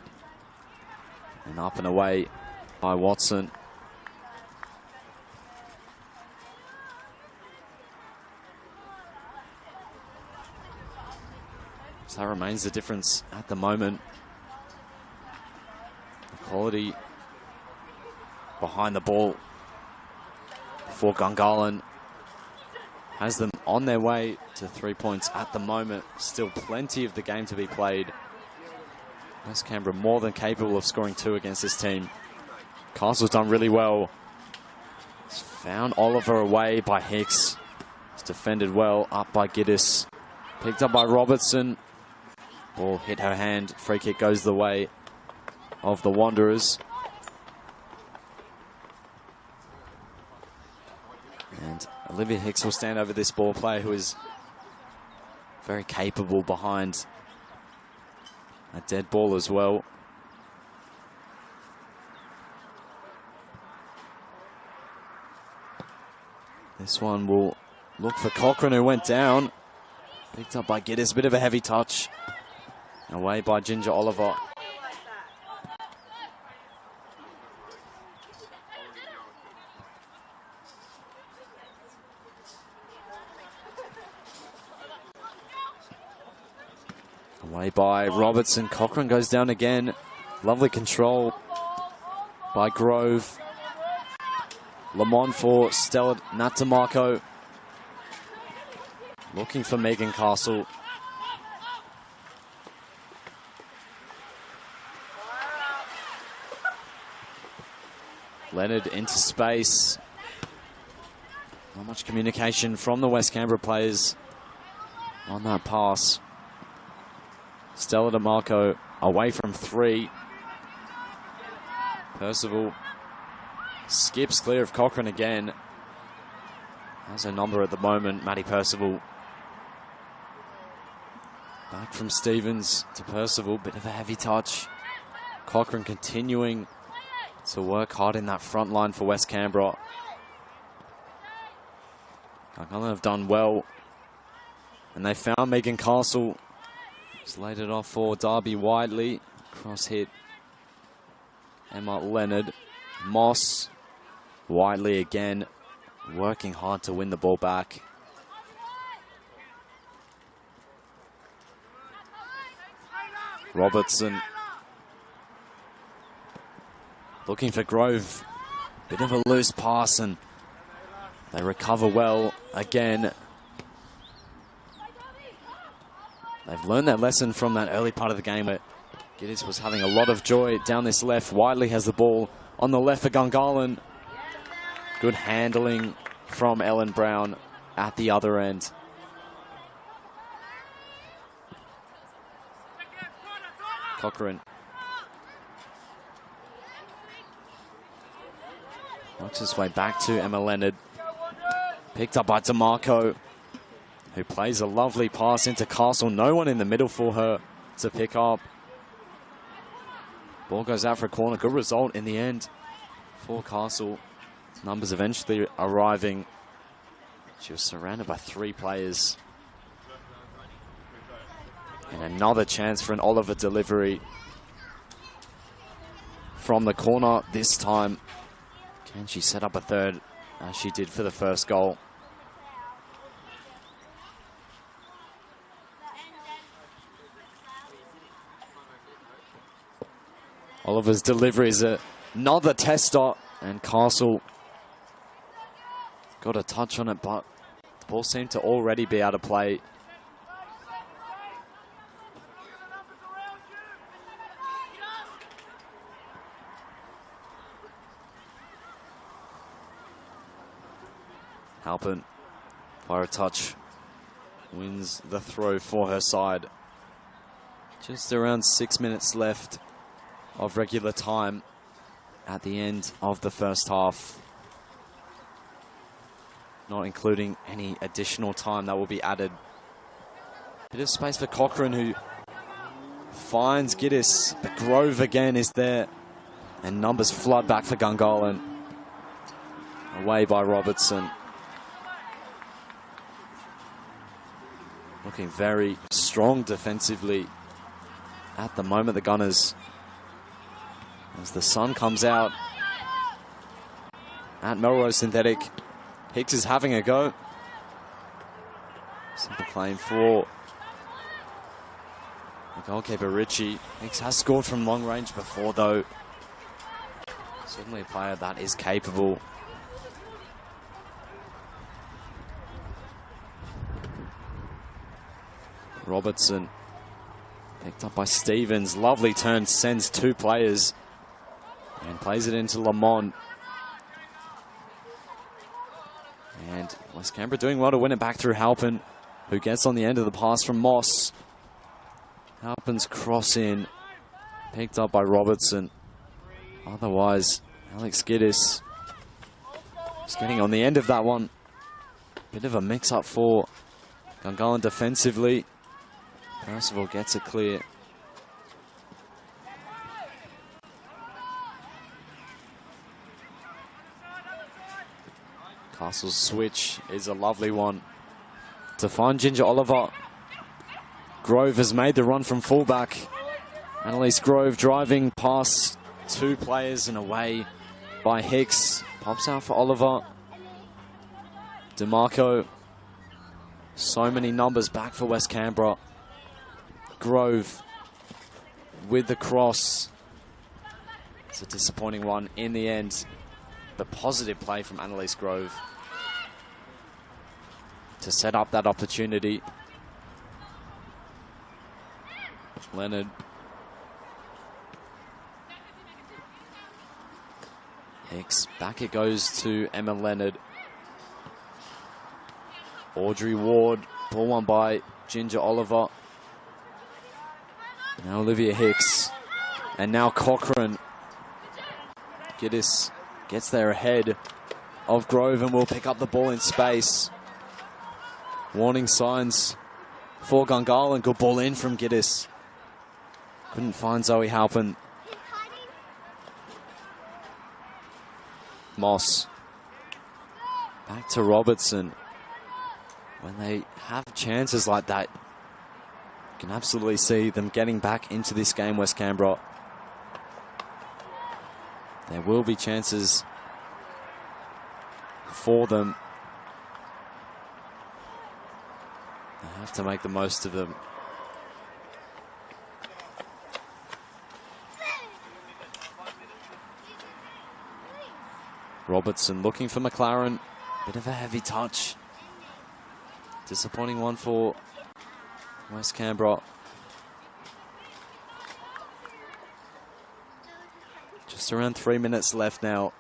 G: And up and away by Watson. So that remains the difference at the moment. The quality behind the ball for Gungahlin has them on their way to 3 points at the moment. Still plenty of the game to be played. West Canberra more than capable of scoring 2 against this team. Castle's done really well. He's found Oliver away by Hicks. He's defended well, up by Giddis. Picked up by Robertson. Ball hit her hand. Free kick goes the way of the Wanderers. And Olivia Hicks will stand over this ball player who is very capable behind a dead ball as well. This one will look for Cochrane, who went down. Picked up by Giddis, bit of a heavy touch. Away by Ginger Oliver. Away by Robertson. Cochrane goes down again. Lovely control by Grove. Lamont for Stella Natamarco. Looking for Megan Castle. Leonard into space. Not much communication from the West Canberra players on that pass. Stella DeMarco away from 3. Percival skips clear of Cochrane again. Has her number at the moment, Maddie Percival. Back from Stevens to Percival, bit of a heavy touch. Cochrane continuing to work hard in that front line for West Canberra. Gungahlin have done well. And they found Megan Castle. Just laid it off for Darby Whiteley. Cross hit Emma Leonard. Moss. Whiteley again. Working hard to win the ball back. Robertson. Looking for Grove. Bit of a loose pass and they recover well again. They've learned their lesson from that early part of the game where Giddis was having a lot of joy down this left. Wiley has the ball on the left for Gungahlin. Good handling from Ellen Brown at the other end. Cochrane. Works his way back to Emma Leonard. Picked up by DeMarco, who plays a lovely pass into Castle. No one in the middle for her to pick up. Ball goes out for a corner. Good result in the end for Castle. Numbers eventually arriving. She was surrounded by 3 players. And another chance for an Oliver delivery from the corner this time. Can she set up a third as she did for the first goal? Oliver's delivery is another tester, and Castle got a touch on it, but the ball seemed to already be out of play. Halpin, by a touch, wins the throw for her side. Just around 6 minutes left of regular time at the end of the first half. Not including any additional time that will be added. Bit of space for Cochrane, who finds Giddis, but Grove again is there. And numbers flood back for Gungahlin. Away by Robertson. Looking very strong defensively at the moment, the Gunners. As the sun comes out at Melrose Synthetic, Hicks is having a go. Simple claim for the goalkeeper, Ritchie. Hicks has scored from long range before, though. Certainly a player that is capable. Robertson picked up by Stevens. Lovely turn, sends two players and plays it into Lamont. And West Canberra doing well to win it back through Halpin, who gets on the end of the pass from Moss. Halpin's cross in, picked up by Robertson. Otherwise, Alex Giddis is getting on the end of that one. Bit of a mix-up for Gungahlin defensively. Percival gets it clear. Castle's switch is a lovely one to find Ginger Oliver. Grove has made the run from fullback. Annalise Grove driving past two players and away by Hicks. Pops out for Oliver. DeMarco. So many numbers back for West Canberra. Grove with the cross. It's a disappointing one in the end. But positive play from Annalise Grove to set up that opportunity. Leonard. Hicks. Back it goes to Emma Leonard. Audrey Ward. Ball won by Ginger Oliver. Now Olivia Hicks. And now Cochrane. Giddis gets there ahead of Grove and will pick up the ball in space. Warning signs for Gungahlin. Good ball in from Giddis. Couldn't find Zoe Halpin. Moss. Back to Robertson. When they have chances like that, you can absolutely see them getting back into this game, West Canberra. There will be chances for them. They have to make the most of them. Robertson looking for McLaren. Bit of a heavy touch. Disappointing one for West Canberra. Just around 3 minutes left now.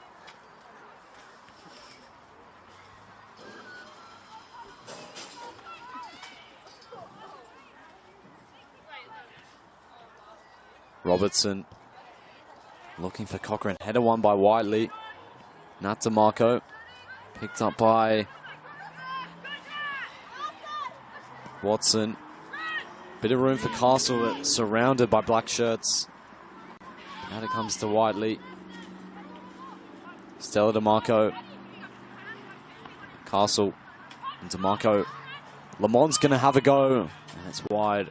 G: Robertson looking for Cochrane. Header won by Whiteley. Nat DeMarco picked up by Watson. Bit of room for Castle, but surrounded by black shirts. Now it comes to Whiteley. Stella DeMarco. Castle and DeMarco. Lamont's going to have a go, and it's wide.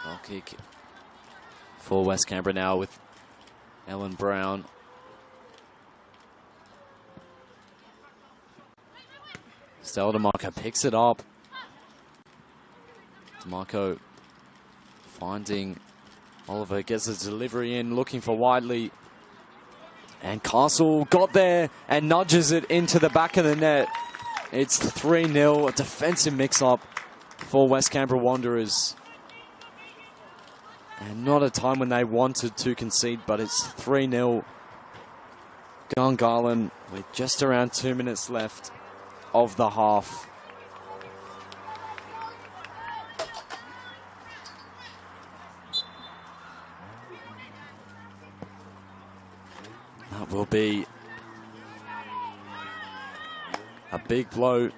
G: Goal kick for West Canberra now with Ellen Brown. Stella DeMarco picks it up. DeMarco finding Oliver, gets his delivery in, looking for Whiteley. And Castle got there and nudges it into the back of the net. It's 3-0, a defensive mix-up for West Canberra Wanderers. And not a time when they wanted to concede, but it's 3-0. Gungahlin with just around 2 minutes left of the half. That will be a big blow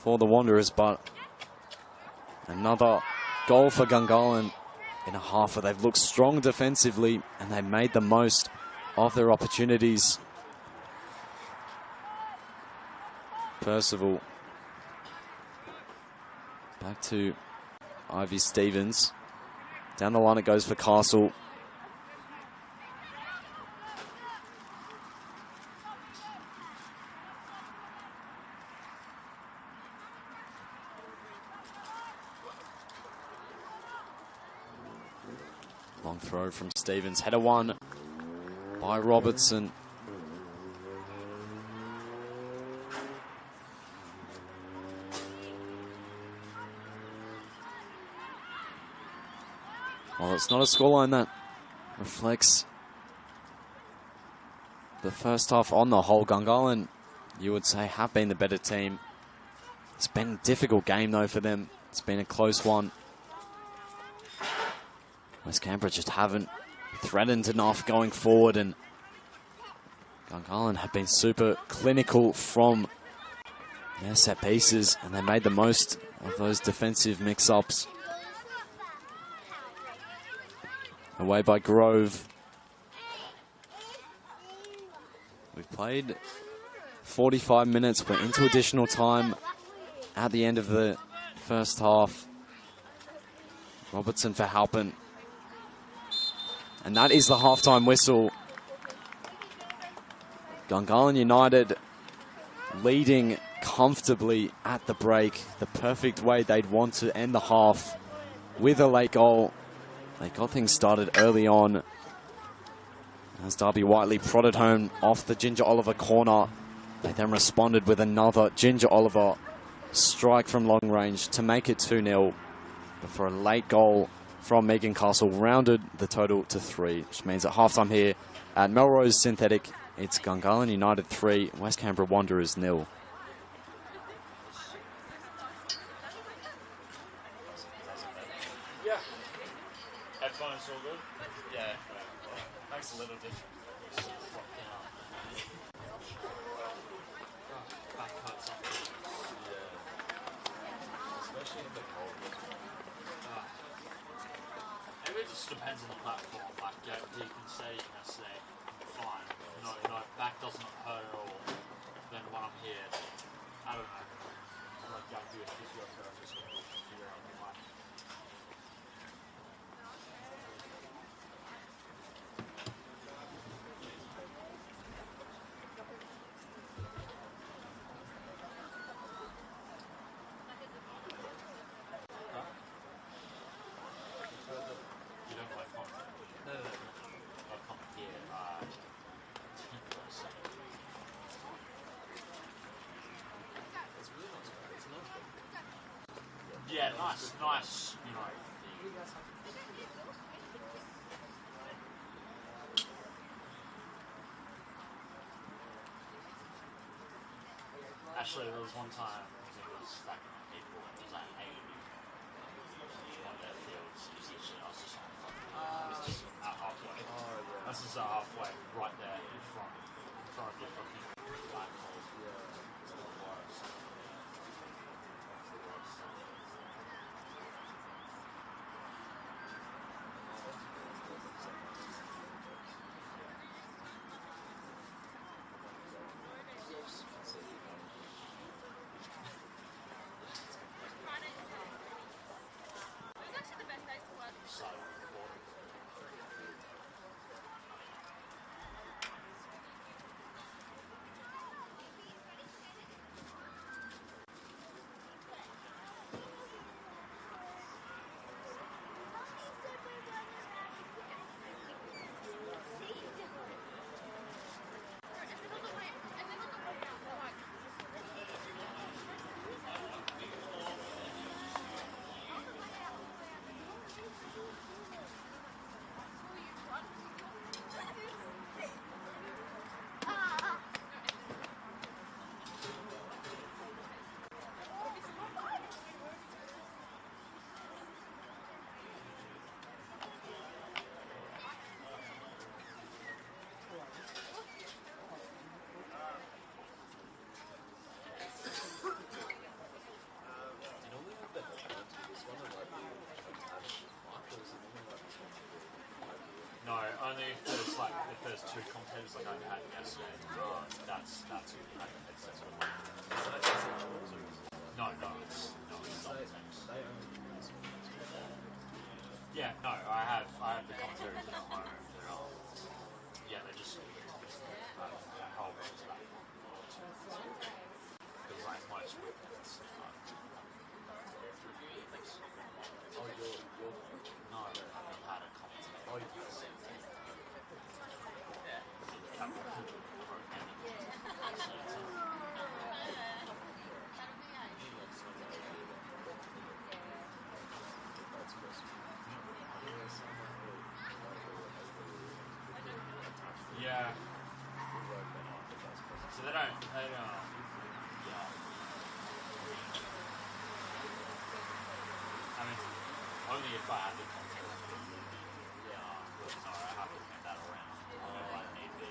G: for the Wanderers, but another goal for Gungahlin in a half where they've looked strong defensively and they made the most of their opportunities. Percival back to Ivy Stevens. Down the line it goes for Castle. Long throw from Stevens. Header one by Robertson. Well, it's not a scoreline that reflects the first half on the whole. Gungahlin, you would say, have been the better team. It's been a difficult game, though, for them. It's been a close one. West Canberra just haven't threatened enough going forward, and Gungahlin have been super clinical from their set pieces, and they made the most of those defensive mix-ups. Away by Grove. We've played 45 minutes. We're into additional time at the end of the first half. Robertson for Halpin. And that is the halftime whistle. Gungahlin United leading comfortably at the break. The perfect way they'd want to end the half with a late goal. They got things started early on as Darby Whiteley prodded home off the Ginger Oliver corner. They then responded with another Ginger Oliver strike from long range to make it 2-0 before a late goal from Megan Castle rounded the total to 3, which means at halftime here at Melrose Synthetic, it's Gungahlin United 3, West Canberra Wanderers 0.
B: Yeah. Headphones all good? Yeah. Makes a little difference. Back hurts something. Yeah. Especially in the cold. Maybe it just depends on the platform. Like, yeah, you can say, fine. No, back doesn't hurt at all. Then when I'm here, I don't know. Like, yeah, do a physiotherapist or figure out why. You don't play fun? No. I'll come here. Yeah, nice, you know. Actually, there was one time, I think it was back in April, it was like 80. One of their fields, I was just at halfway. This is halfway, right there in front of the fucking black hole. It's the worst. only if there's two competitors like I had yesterday. That's I can headset sort of. No, it's not text. Yeah, no, I have the commentaries at home. Yeah, they just hold on to that. Because like most weekends.
D: Oh, you're
B: No, I've had a commentator.
D: oh, you
B: Yeah. So they don't, yeah. I mean, only if I had the content. Yeah. But no, I have to turn that around. If I need be.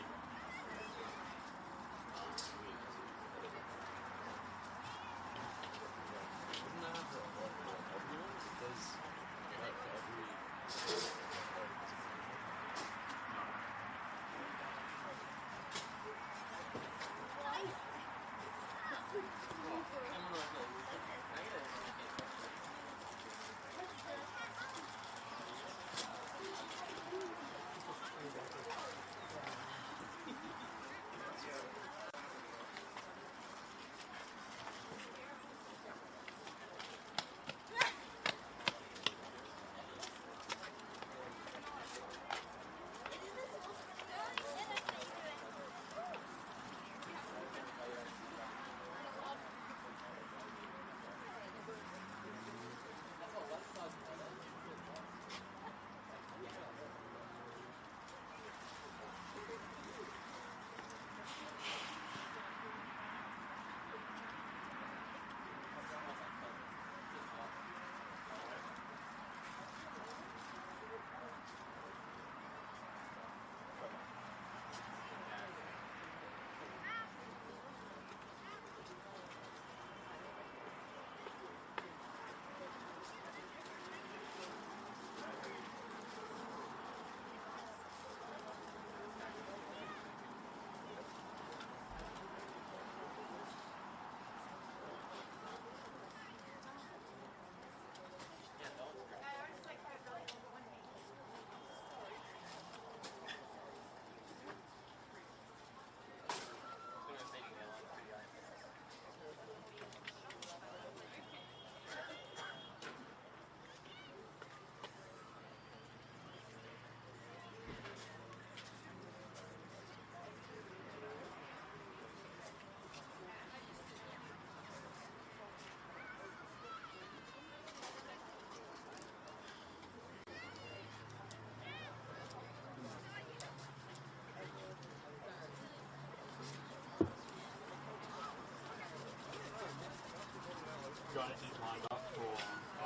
B: Got anything lined up for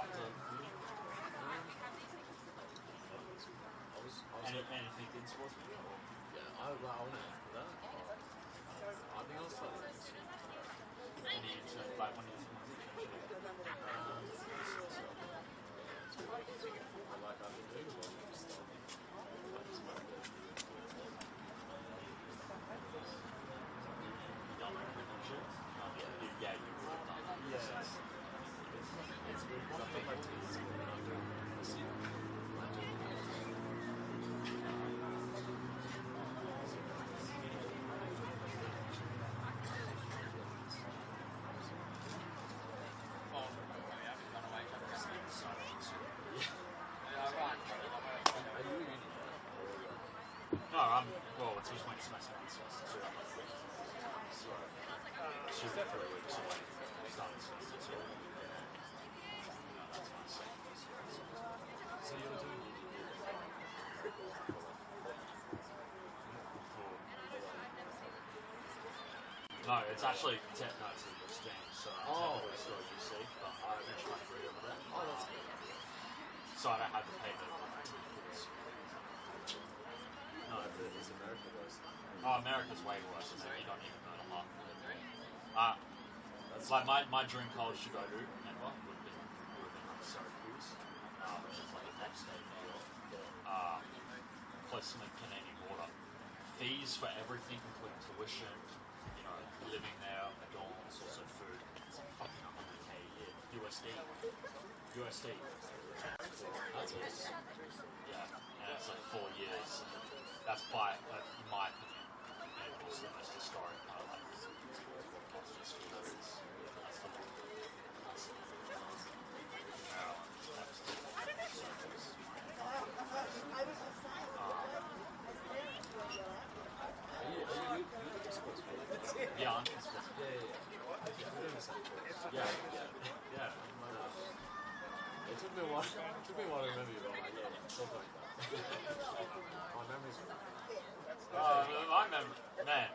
B: after uni? Anything in sports media? Or?
D: Yeah, I want to ask that. I think I'll start with this.
B: Any intern, like one of these
D: Like I can do, or just
B: Yeah, you would have done that.
D: yeah. It's good because I feel like it's good when I'm doing this year.
B: No, well, it's just my semester on semester 2. So, she's there for a week, so like, starting semester 2. That's nice.
D: So you're doing
B: No, it's actually no, it's in exchange. So it's still UC, but I finished my degree over there.
D: oh, that's good.
B: So I don't have to pay the.
D: No, it's America worse.
B: Oh, America's way worse. Man. You don't even know the half of it. It's like my dream college to go to, remember, would have been like Syracuse, which is like the next state of New York. Close to the Canadian fees for everything, including tuition, you know, living there, the dorms, also food. It's like fucking 100K a year. USD. That's awesome. Yeah, and it's like 4 years. That's by, in my opinion, and also the most historic part of like sports history there is. That's the one. That's Maryland. That's the circus. Yeah, I'm in sports. Yeah.
D: It took me a while to remember you, but I'm like, yeah, something like that. My memory's
B: I remember, man.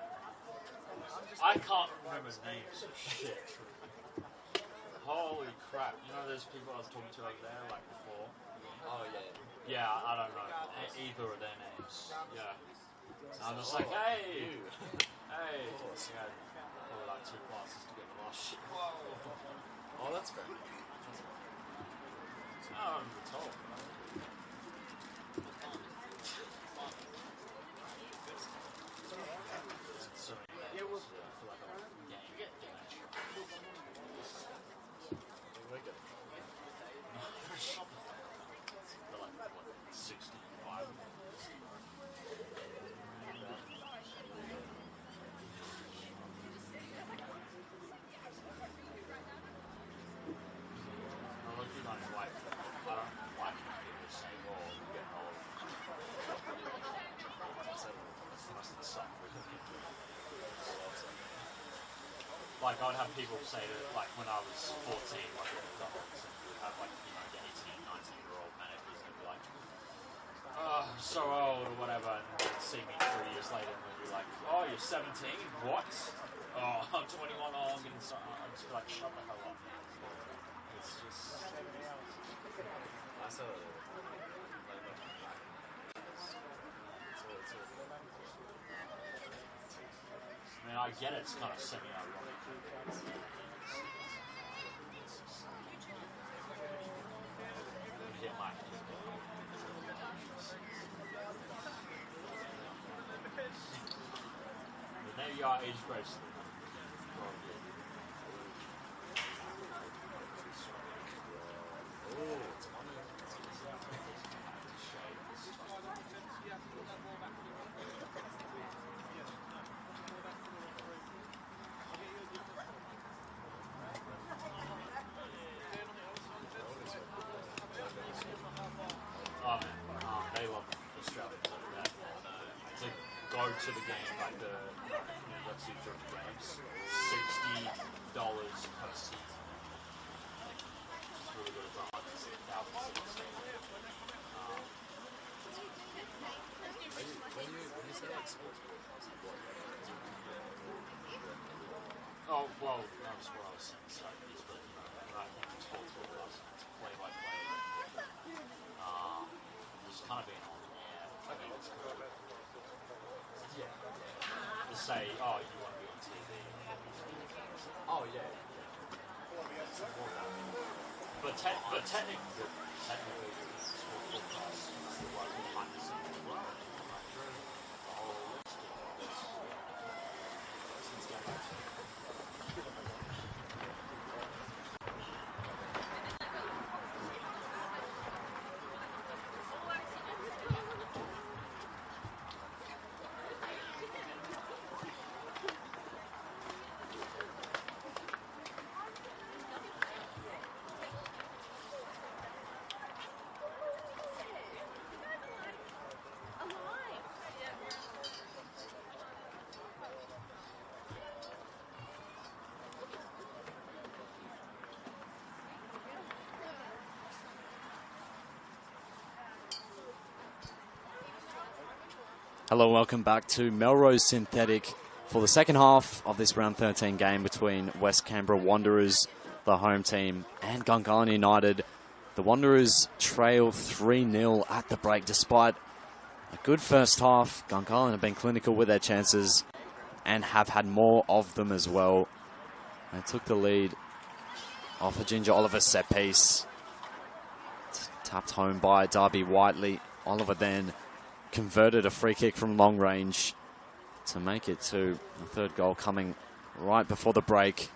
B: I can't remember names of shit. Holy crap! You know those people I was talking to over there, like before?
D: Oh, yeah.
B: Yeah, I don't know either of their names. Yeah. And I'm just like, hey, hey. Yeah, probably like 2 classes to get the last shit.
D: Oh, that's great.
B: Oh, I'm told. So, yeah, it was for like a game. They're like, what, 65? Like, I would have people say that, like, when I was 14, like, at McDonald's, and we would have, like, you know, the 18, 19-year-old managers, and they'd be like, oh, I'm so old, or whatever, and they'd see me 3 years later, and they'd be like, oh, you're 17? What? Oh, I'm 21, oh, I'm getting so... I'd just be like, shut the hell up. It's just...
D: I saw it.
B: I mean, I get it, it's kind of semi-ironic. Hit my but there you are, age groups. They love Australians over there. To go to the game, like the University of Georgia games, $60 per season. It's really good as well.
D: When you say like sports,
B: oh, well, that was what I was saying. Sorry, but you know, when I think of sports, it's play-by-play. Just kind of being on the air. I think it's cool. Yeah. To say, oh, you want to be on TV.
D: oh yeah.
B: But technically, sports broadcasts, the work behind the scenes as well. Like, the whole
G: Hello, welcome back to Melrose Synthetic for the second half of this round 13 game between West Canberra Wanderers, the home team, and Gungahlin United. The Wanderers trail 3-0 at the break despite a good first half. Gungahlin have been clinical with their chances and have had more of them as well. They took the lead off a Ginger Oliver set piece. Tapped home by Darby Whiteley. Oliver then converted a free kick from long range to make it to the third goal coming right before the break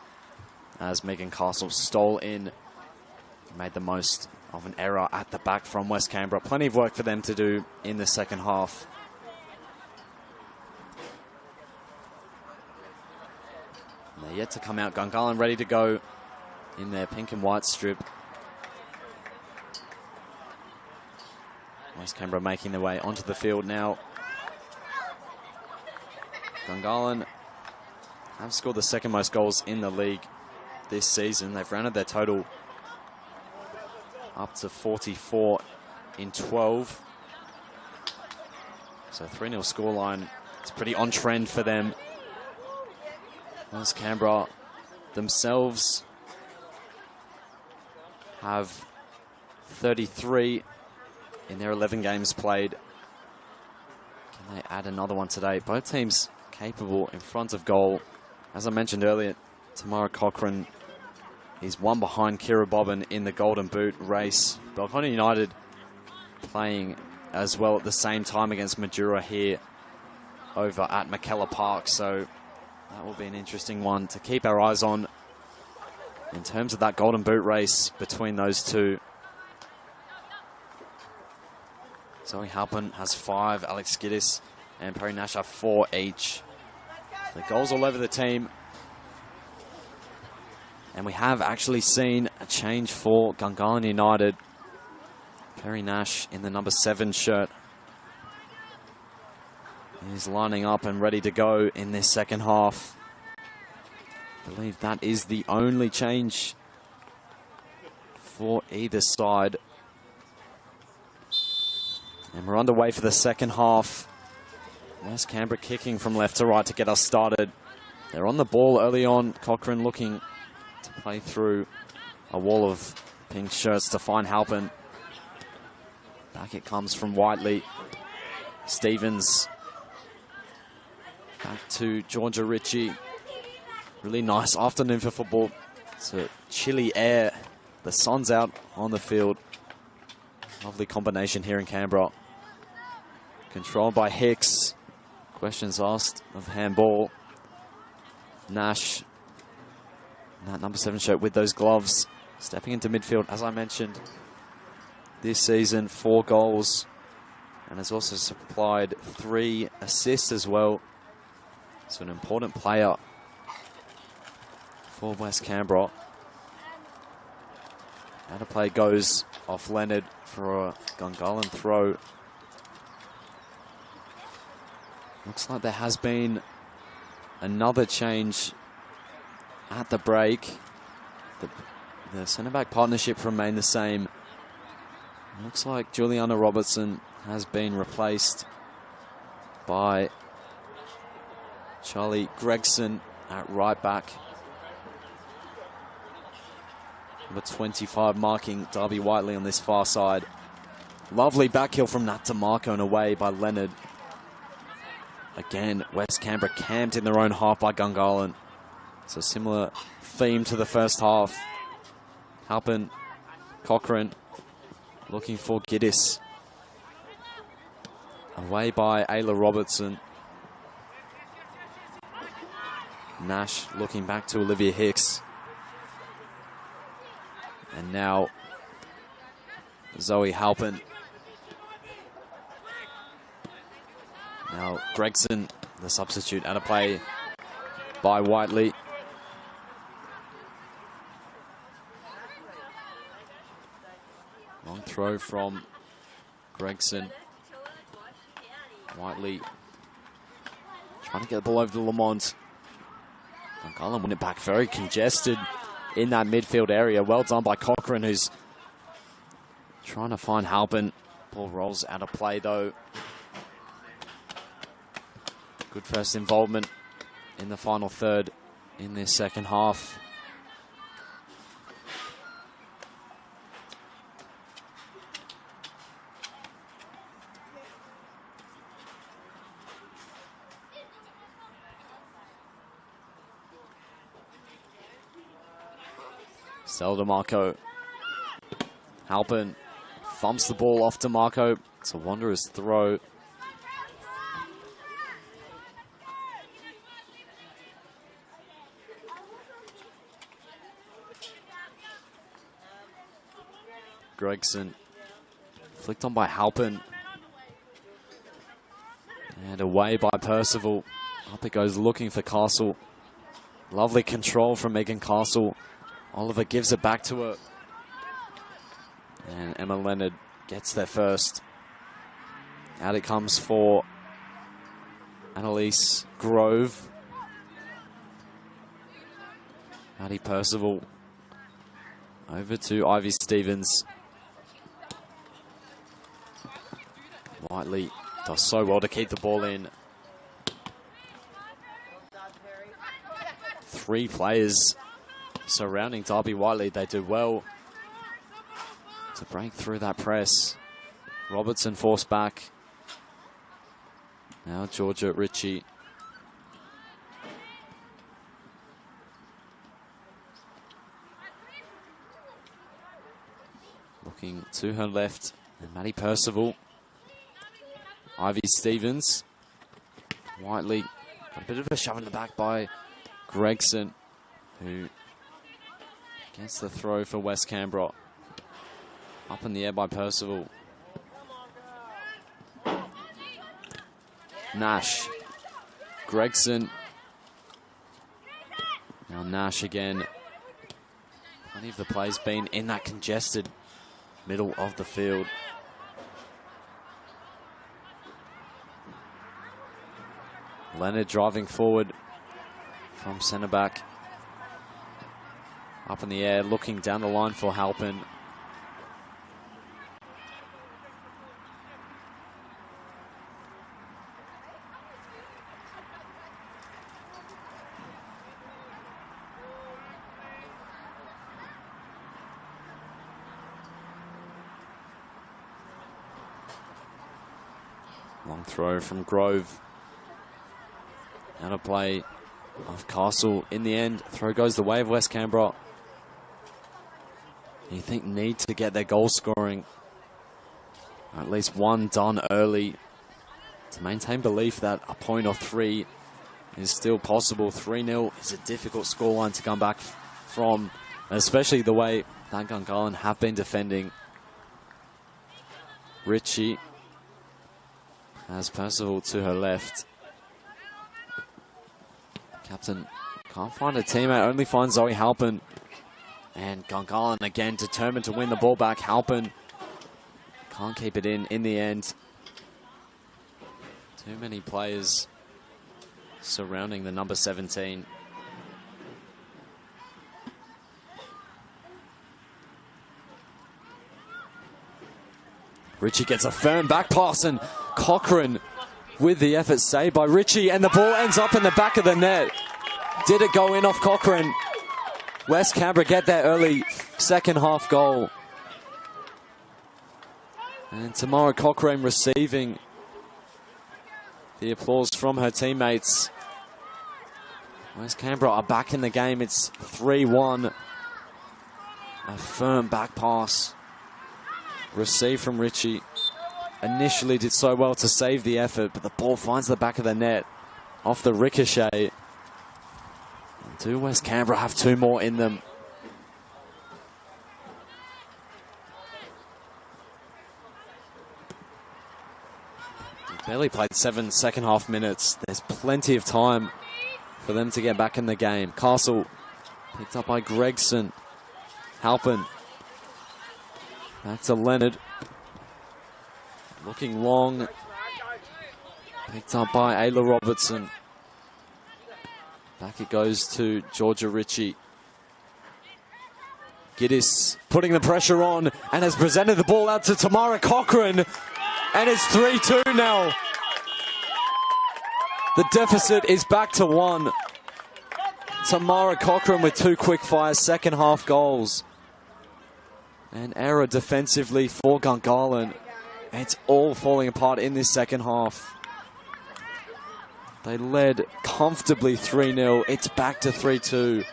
G: as Megan Castle stole in, made the most of an error at the back from West Canberra. Plenty of work for them to do in the second half. And they're yet to come out. Gungahlin ready to go in their pink and white strip. West Canberra making their way onto the field now. Gungahlin have scored the second most goals in the league this season. They've rounded their total up to 44 in 12. So 3-0 scoreline. It's pretty on trend for them. West Canberra themselves have 33 in their 11 games played. Can they add another one today? Both teams capable in front of goal. As I mentioned earlier, Tamara Cochrane is one behind Kira Bobbin in the Golden Boot race. Belconnen United playing as well at the same time against Madura here over at McKellar Park. So that will be an interesting one to keep our eyes on in terms of that Golden Boot race between those two. Zoe Halpin has 5, Alex Giddis and Perry Nash have 4 each. The goals all over the team. And we have actually seen a change for Gungahlin United. Perry Nash in the number 7 shirt. He's lining up and ready to go in this second half. I believe that is the only change for either side. And we're underway for the second half. West Canberra kicking from left to right to get us started. They're on the ball early on. Cochrane looking to play through a wall of pink shirts to find Halpin. Back it comes from Whiteley. Stevens. Back to Georgia Ritchie. Really nice afternoon for football. It's a chilly air. The sun's out on the field. Lovely combination here in Canberra. Controlled by Hicks. Questions asked of handball. Nash, that number 7 shirt with those gloves, stepping into midfield, as I mentioned, this season, 4 goals, and has also supplied 3 assists as well. So an important player for West Canberra. Out of play goes off Leonard for a Gungahlin throw. Looks like there has been another change at the break. The centre-back partnership remained the same. Looks like Juliana Robertson has been replaced by Charlie Gregson at right back. Number 25 marking Darby Whiteley on this far side. Lovely back heel from Nat DeMarco and away by Leonard. Again, West Canberra camped in their own half by Gungahlin. So similar theme to the first half. Halpin, Cochrane, looking for Giddis. Away by Ayla Robertson. Nash looking back to Olivia Hicks. And now Zoe Halpin. Now Gregson, the substitute, out of play by Whiteley. Long throw from Gregson. Whiteley trying to get the ball over to Lamont. Gungahlin win it back, very congested in that midfield area. Well done by Cochrane, who's trying to find Halpin. Ball rolls out of play though. Good first involvement in the final third in this second half. Sel DeMarco. Halpin thumps the ball off DeMarco. It's a Wanderers throw. Gregson. Flicked on by Halpin. And away by Percival. Up it goes looking for Castle. Lovely control from Megan Castle. Oliver gives it back to her. And Emma Leonard gets there first. Out it comes for Annalise Grove. Maddie Percival. Over to Ivy Stevens. Whiteley does so well to keep the ball in. 3 players surrounding Darby Whiteley. They do well to break through that press. Robertson forced back. Now Georgia Ritchie. Looking to her left. And Maddie Percival. Ivy Stevens. Whiteley. A bit of a shove in the back by Gregson, who gets the throw for West Canberra. Up in the air by Percival. Nash. Gregson. Now Nash again. Plenty of the play's been in that congested middle of the field. Leonard driving forward from centre back. Up in the air, looking down the line for Halpin. Long throw from Grove. Out of play of Castle. In the end, throw goes the way of West Canberra. You think need to get their goal scoring. At least one done early to maintain belief that a point or 3 is still possible. 3-0 is a difficult scoreline to come back from, especially the way that Gungahlin have been defending. Ritchie has Percival to her left. Captain can't find a teammate, only finds Zoe Halpin. And Gungahlin again determined to win the ball back. Halpin can't keep it in the end. Too many players surrounding the number 17. Ritchie gets a firm back pass, and Cochrane with the effort saved by Ritchie, and the ball ends up in the back of the net. Did it go in off Cochrane? West Canberra get their early second half goal. And Tamara Cochrane receiving the applause from her teammates. West Canberra are back in the game. It's 3-1. A firm back pass received from Ritchie. Initially did so well to save the effort, but the ball finds the back of the net off the ricochet. And do West Canberra have 2 more in them? They barely played 7 second half minutes. There's plenty of time for them to get back in the game. Castle picked up by Gregson. Halpin. Back to Leonard. Looking long. Picked up by Ayla Robertson. Back it goes to Georgia Ritchie. Giddis putting the pressure on and has presented the ball out to Tamara Cochrane. And it's 3-2 now. The deficit is back to 1. Tamara Cochrane with 2 quick fire second half goals. An error defensively for Gungahlin. It's all falling apart in this second half. They led comfortably 3-0. It's back to 3-2.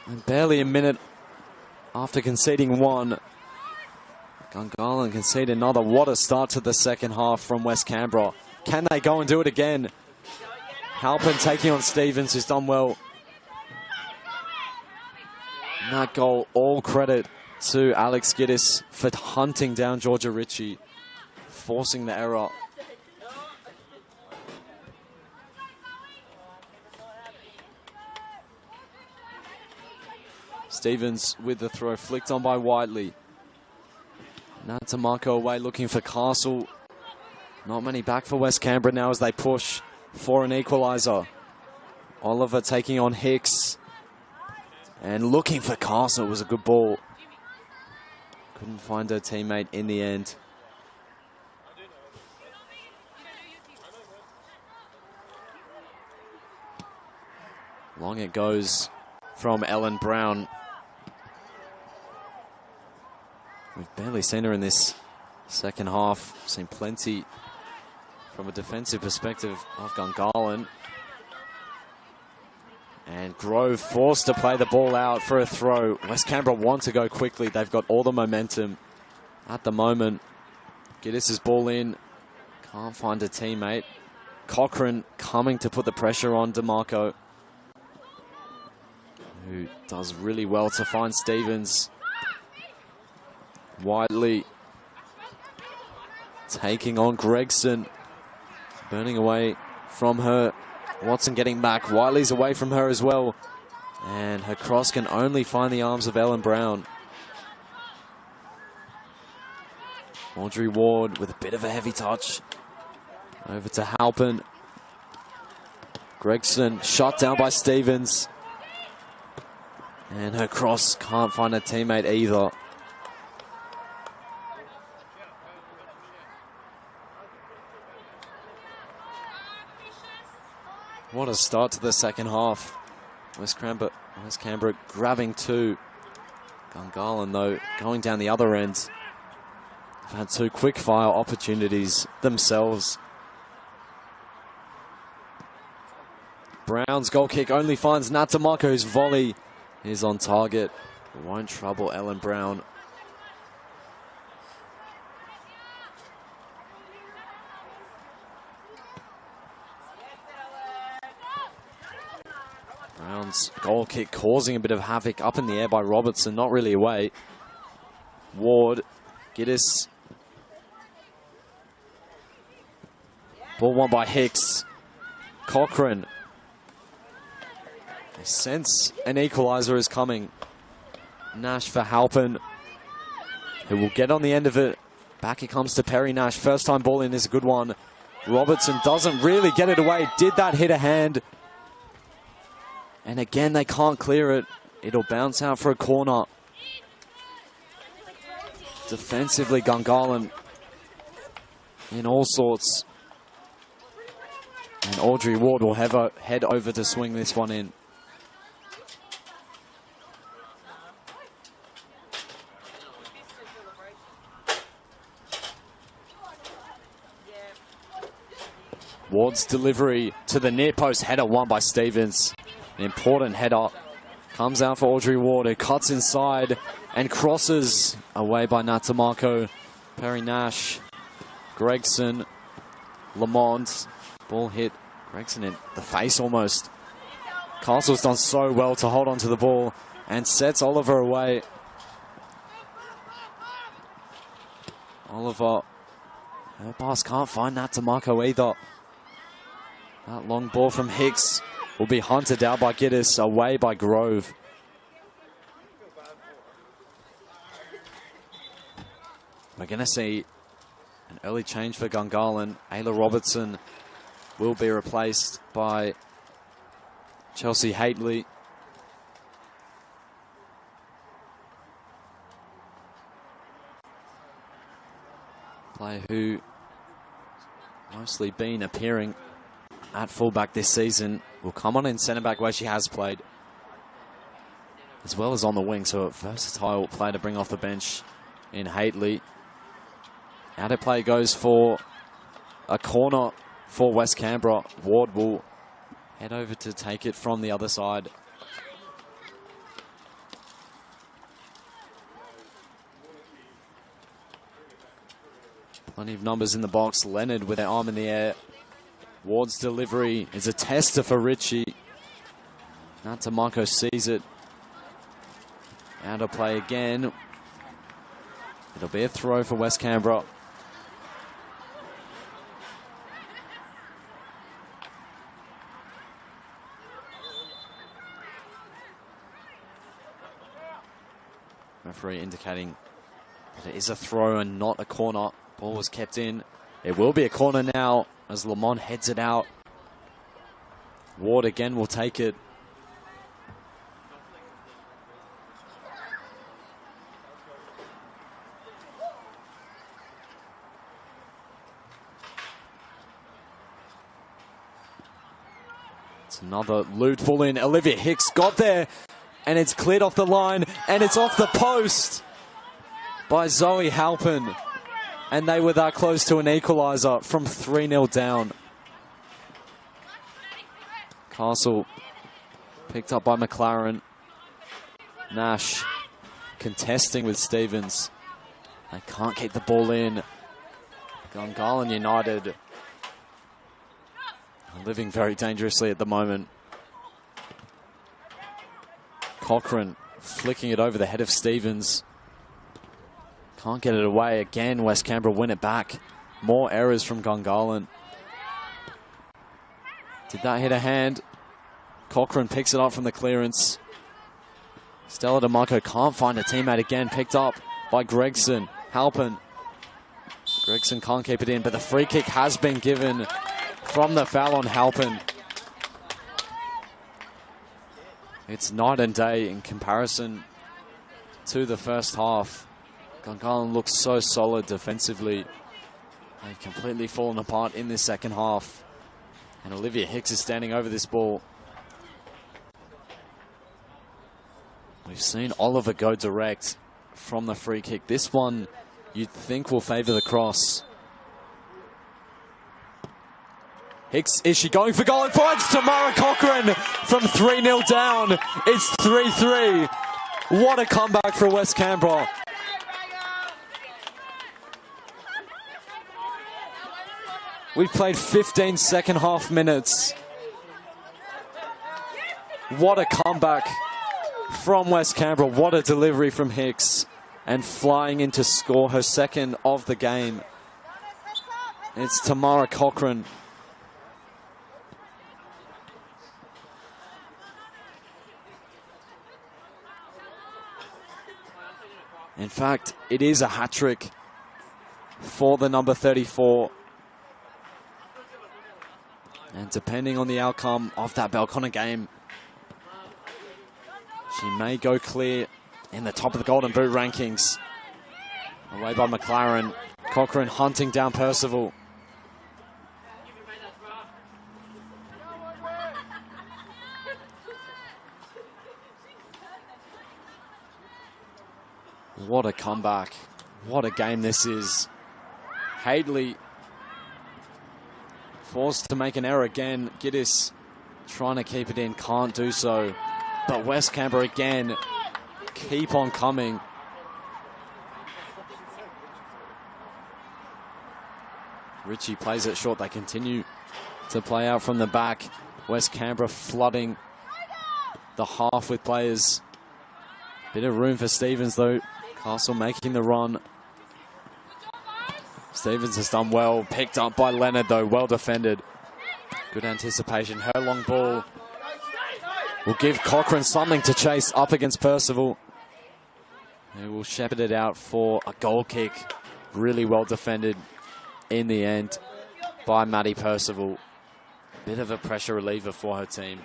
G: And barely a minute after conceding 1, Gungahlin concede another. What a start to the second half from West Canberra. Can they go and do it again? Halpin taking on Stevens, who's done well. And that goal, all credit to Alex Giddis for hunting down Georgia Ritchie, forcing the error. Stevens with the throw, flicked on by Whiteley. Natamako away looking for Castle. Not many back for West Canberra now as they push for an equaliser. Oliver taking on Hicks. And looking for Castle. It was a good ball. Couldn't find her teammate in the end. Long it goes from Ellen Brown. We've barely seen her in this second half. Seen plenty from a defensive perspective of Gungahlin. And Grove forced to play the ball out for a throw. West Canberra want to go quickly. They've got all the momentum at the moment. Giddis' ball in. Can't find a teammate. Cochrane coming to put the pressure on DeMarco, who does really well to find Stevens. Whiteley taking on Gregson. Burning away from her. Watson getting back. Whiteley's away from her as well. And her cross can only find the arms of Ellen Brown. Audrey Ward with a bit of a heavy touch. Over to Halpin. Gregson shot down by Stevens. And her cross can't find a teammate either. What a start to the second half. West Canberra grabbing two. Gungahlin, though, going down the other end. They've had two quick-fire opportunities themselves. Brown's goal kick only finds Natamako's volley is on target. It won't trouble Ellen Brown. Brown's goal kick causing a bit of havoc up in the air by Robertson, not really away. Ward, Giddis. Ball won by Hicks. Cochrane. They sense an equaliser is coming. Nash for Halpin, who will get on the end of it. Back it comes to Perry Nash. First time ball in is a good one. Robertson doesn't really get it away. Did that hit a hand? And again, they can't clear it. It'll bounce out for a corner. Defensively, Gungahlin in all sorts. And Audrey Ward will head over to swing this one in. Ward's delivery to the near post header, won by Stevens. An important header. Comes out for Audrey Ward, who cuts inside and crosses away by Natamako. Perry Nash, Gregson, Lamont. Ball hit Gregson in the face almost. Castle's done so well to hold on to the ball and sets Oliver away. Oliver, her pass can't find Natamako either. That long ball from Hicks will be hunted down by Giddis, away by Grove. We're going to see an early change for Gungahlin. Ayla Robertson will be replaced by Chelsea Haitley. Player who mostly been appearing at fullback this season, will come on in centre back where she has played, as well as on the wing, so a versatile player to bring off the bench in Haitley. Out of play goes for a corner for West Canberra. Ward will head over to take it from the other side. Plenty of numbers in the box. Leonard with their arm in the air. Ward's delivery is a tester for Ritchie. Natamako sees it. Counter play again. It'll be a throw for West Canberra. Referee indicating that it is a throw and not a corner. Ball was kept in. It will be a corner now as Lamont heads it out. Ward again will take it. It's another loot ball in. Olivia Hicks got there. And it's cleared off the line, and it's off the post by Zoe Halpin. And they were that close to an equaliser from 3-0 down. Castle picked up by McLaren. Nash contesting with Stevens. They can't keep the ball in. Gungahlin United are living very dangerously at the moment. Cochrane flicking it over the head of Stevens. Can't get it away. Again, West Canberra win it back. More errors from Gungahlin. Did that hit a hand? Cochrane picks it up from the clearance. Stella DeMarco can't find a teammate again. Picked up by Gregson. Halpin. Gregson can't keep it in, but the free kick has been given from the foul on Halpin. It's night and day in comparison to the first half. Gungahlin looks so solid defensively. They've completely fallen apart in this second half. And Olivia Hicks is standing over this ball. We've seen Oliver go direct from the free kick. This one you'd think will favour the cross. Hicks, is she going for goal? And finds Tamara Cochrane from 3-0 down. It's 3-3. What a comeback for West Canberra. We've played 15 second half minutes. What a comeback from West Canberra. What a delivery from Hicks. And flying in to score her second of the game. It's Tamara Cochrane. In fact, it is a hat-trick for the number 34. And depending on the outcome of that Belconnen game, she may go clear in the top of the Golden Boot rankings. Away by McLaren. Cochrane hunting down Percival. What a comeback. What a game this is. Hadley forced to make an error again. Giddis trying to keep it in, can't do so. But West Canberra again keep on coming. Ritchie plays it short. They continue to play out from the back. West Canberra flooding the half with players. Bit of room for Stevens though. Castle making the run. Stevens has done well. Picked up by Leonard though. Well defended. Good anticipation. Her long ball will give Cochrane something to chase up against Percival. He will shepherd it out for a goal kick. Really well defended in the end by Maddie Percival. Bit of a pressure reliever for her team.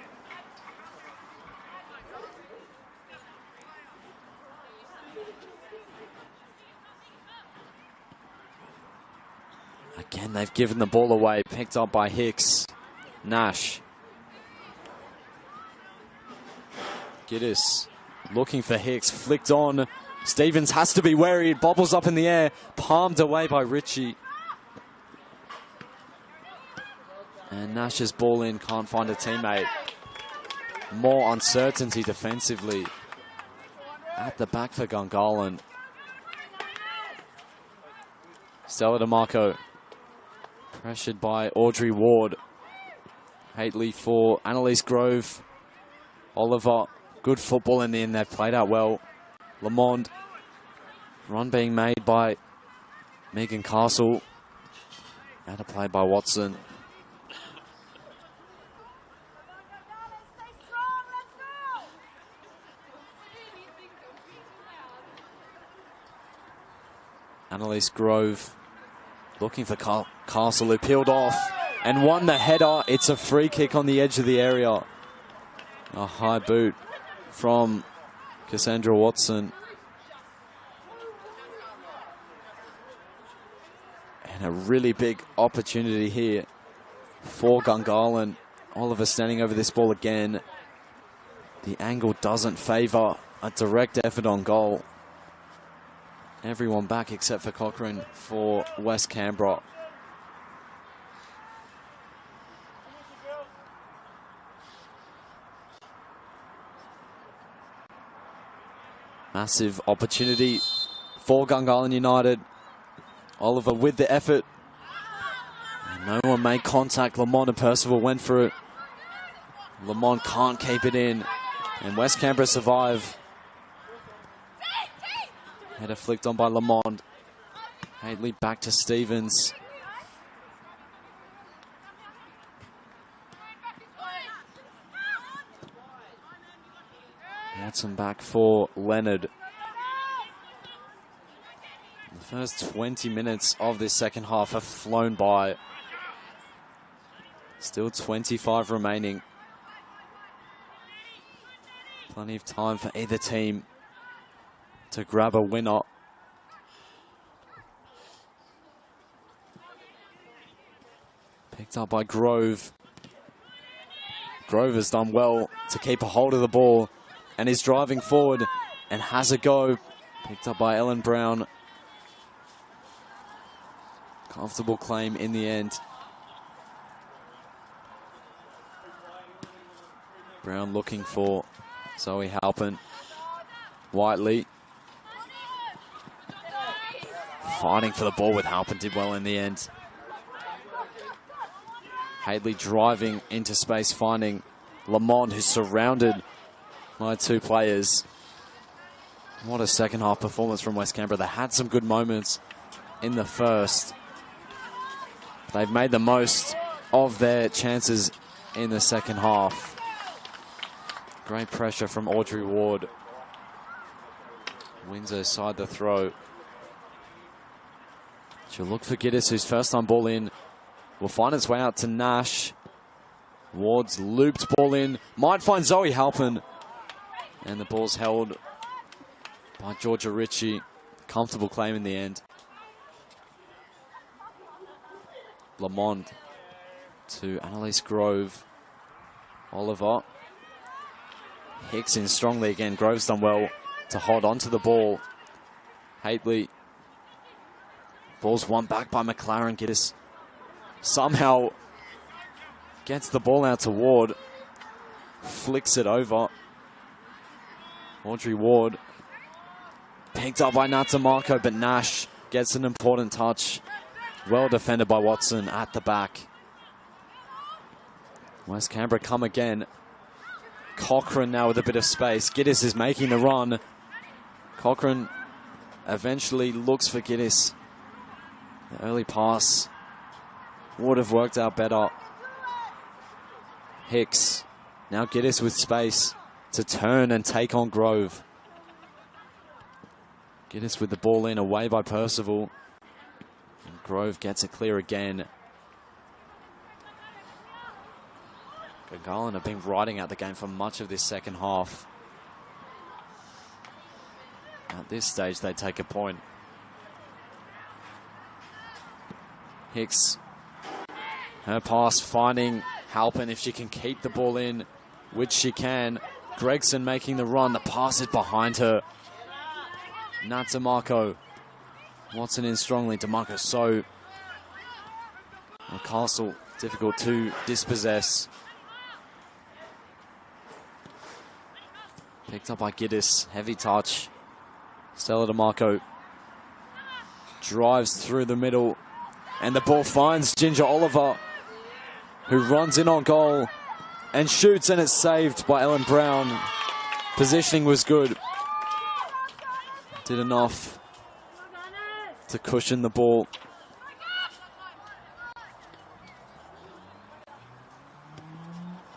G: Again, they've given the ball away. Picked up by Hicks. Nash. Giddis looking for Hicks. Flicked on. Stevens has to be wary. It bobbles up in the air. Palmed away by Ritchie. And Nash's ball in. Can't find a teammate. More uncertainty defensively at the back for Gungahlin. Stella DeMarco pressured by Audrey Ward. Hately for Annalise Grove. Oliver, good football in the end. They've played out well. Lamond. Run being made by Megan Castle. And a play by Watson. Annalise Grove looking for Castle, who peeled off and won the header. It's a free kick on the edge of the area. A high boot from Cassandra Watson. And a really big opportunity here for Gungahlin. Oliver standing over this ball again. The angle doesn't favour a direct effort on goal. Everyone back except for Cochrane for West Canberra. Massive opportunity for Gungahlin United. Oliver with the effort. And no one made contact. Lamont and Percival went for it. Lamont can't keep it in. And West Canberra survive. Header flicked on by Lamond. Hadley back to Stevens. Watson back for Leonard. The first 20 minutes of this second half have flown by. Still 25 remaining. Plenty of time for either team to grab a winner. Picked up by Grove. Grove has done well to keep a hold of the ball and is driving forward and has a go. Picked up by Ellen Brown. Comfortable claim in the end. Brown looking for Zoe Halpin. Whiteley fighting for the ball with Halpin, did well in the end. Hadley driving into space, finding Lamont, who's surrounded by two players. What a second half performance from West Canberra. They had some good moments in the first. They've made the most of their chances in the second half. Great pressure from Audrey Ward. Windsor side the throw. She'll look for Giddis, whose first time ball in will find its way out to Nash. Ward's looped ball in. Might find Zoe Halpin. And the ball's held by Georgia Ritchie. Comfortable claim in the end. Lamond to Annalise Grove. Oliver. Hicks in strongly again. Grove's done well to hold on to the ball. Hadley. Ball's won back by McLaren. Giddis somehow gets the ball out to Ward. Flicks it over. Audrey Ward. Picked up by Natsumarco, but Nash gets an important touch. Well defended by Watson at the back. West Canberra come again. Cochrane now with a bit of space. Giddis is making the run. Cochrane eventually looks for Giddis. The early pass would have worked out better. Hicks. Now Giddis with space to turn and take on Grove. Giddis with the ball in, away by Percival. And Grove gets it clear again. Gungahlin have been riding out the game for much of this second half. At this stage, they take a point. Hicks. Her pass finding Halpin if she can keep the ball in, which she can. Gregson making the run. The pass is behind her. Natsumarco. Watson in strongly. DeMarco So. Castle difficult to dispossess. Picked up by Giddis. Heavy touch. Stella DeMarco drives through the middle. And the ball finds Ginger Oliver, who runs in on goal and shoots, and it's saved by Ellen Brown. Positioning was good. did enough to cushion the ball.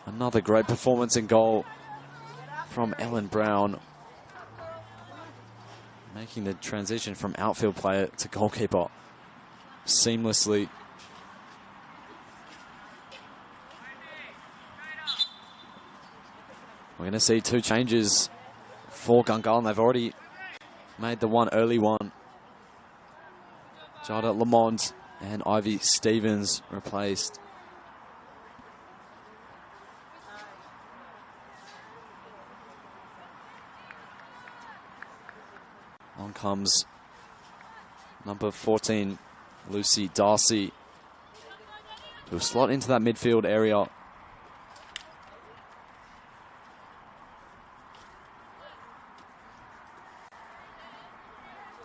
G: Another great performance in goal from Ellen Brown, making the transition from outfield player to goalkeeper seamlessly. We're going to see 2 changes for Gungahlin. They've already made the one early one. Jada Lamont and Ivy Stevens replaced. On comes number 14, Lucy Darcy, who will slot into that midfield area.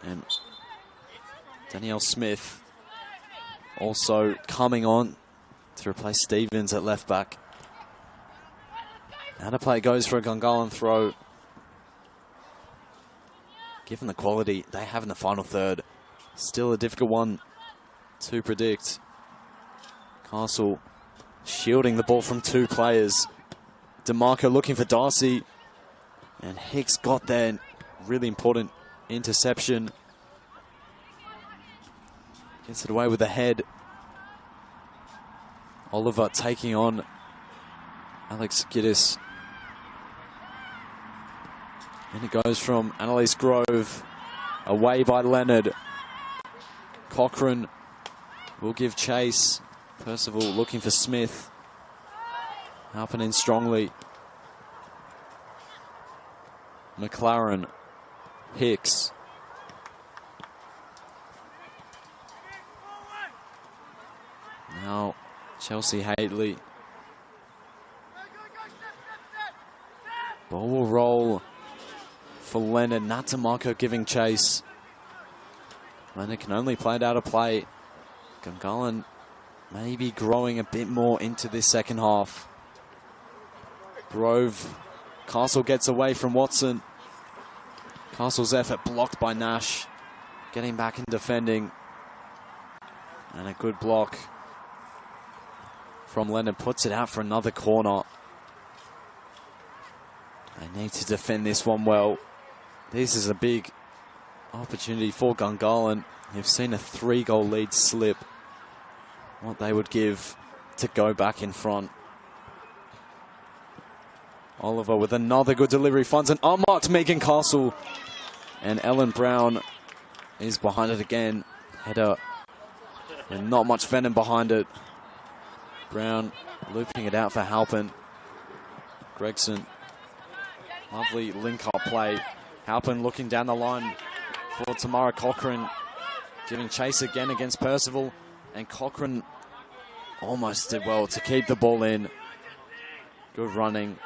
G: And Danielle Smith also coming on to replace Stevens at left back. Now the play goes for a Gungahlin throw. Given the quality they have in the final third, still a difficult one to predict. Castle shielding the ball from 2 players. DeMarco looking for Darcy, and Hicks got there. Really important interception. Gets it away with the head. Oliver taking on Alex Giddis. And it goes from Annalise Grove, away by Leonard. Cochrane will give chase. Percival looking for Smith. Halpin in strongly. McLaren. Hicks. Now Chelsea Hadley. Ball will roll for Leonard. Natamarco giving chase. Leonard can only play it out of play. Gungahlin maybe growing a bit more into this second half. Grove. Castle gets away from Watson. Castle's effort blocked by Nash. Getting back in defending. And a good block from Leonard. Puts it out for another corner. They need to defend this one well. This is a big opportunity for Gungahlin. You've seen a 3-goal lead slip. What they would give to go back in front. Oliver with another good delivery. Finds an unmarked Megan Castle. And Ellen Brown is behind it again. Header. And not much venom behind it. Brown looping it out for Halpin. Gregson. Lovely link-up play. Halpin looking down the line for Tamara Cochrane. Giving chase again against Percival. And Cochrane almost did well to keep the ball in. Good running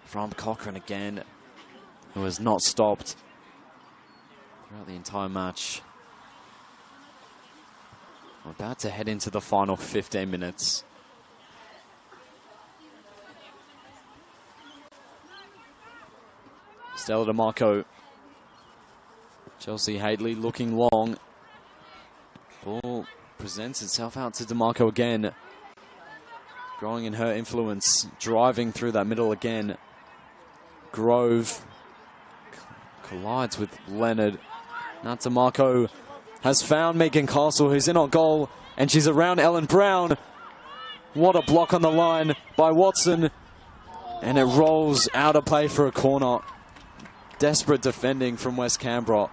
G: from Cochrane again, who has not stopped throughout the entire match. We're about to head into the final 15 minutes. Stella DeMarco. Chelsea Hadley looking long. Ball presents itself out to DeMarco again. Growing in her influence. Driving through that middle again. Grove collides with Leonard. Now DeMarco has found Megan Castle, who's in on goal. And she's around Ellen Brown. What a block on the line by Watson. And it rolls out of play for a corner. Desperate defending from West Canberra.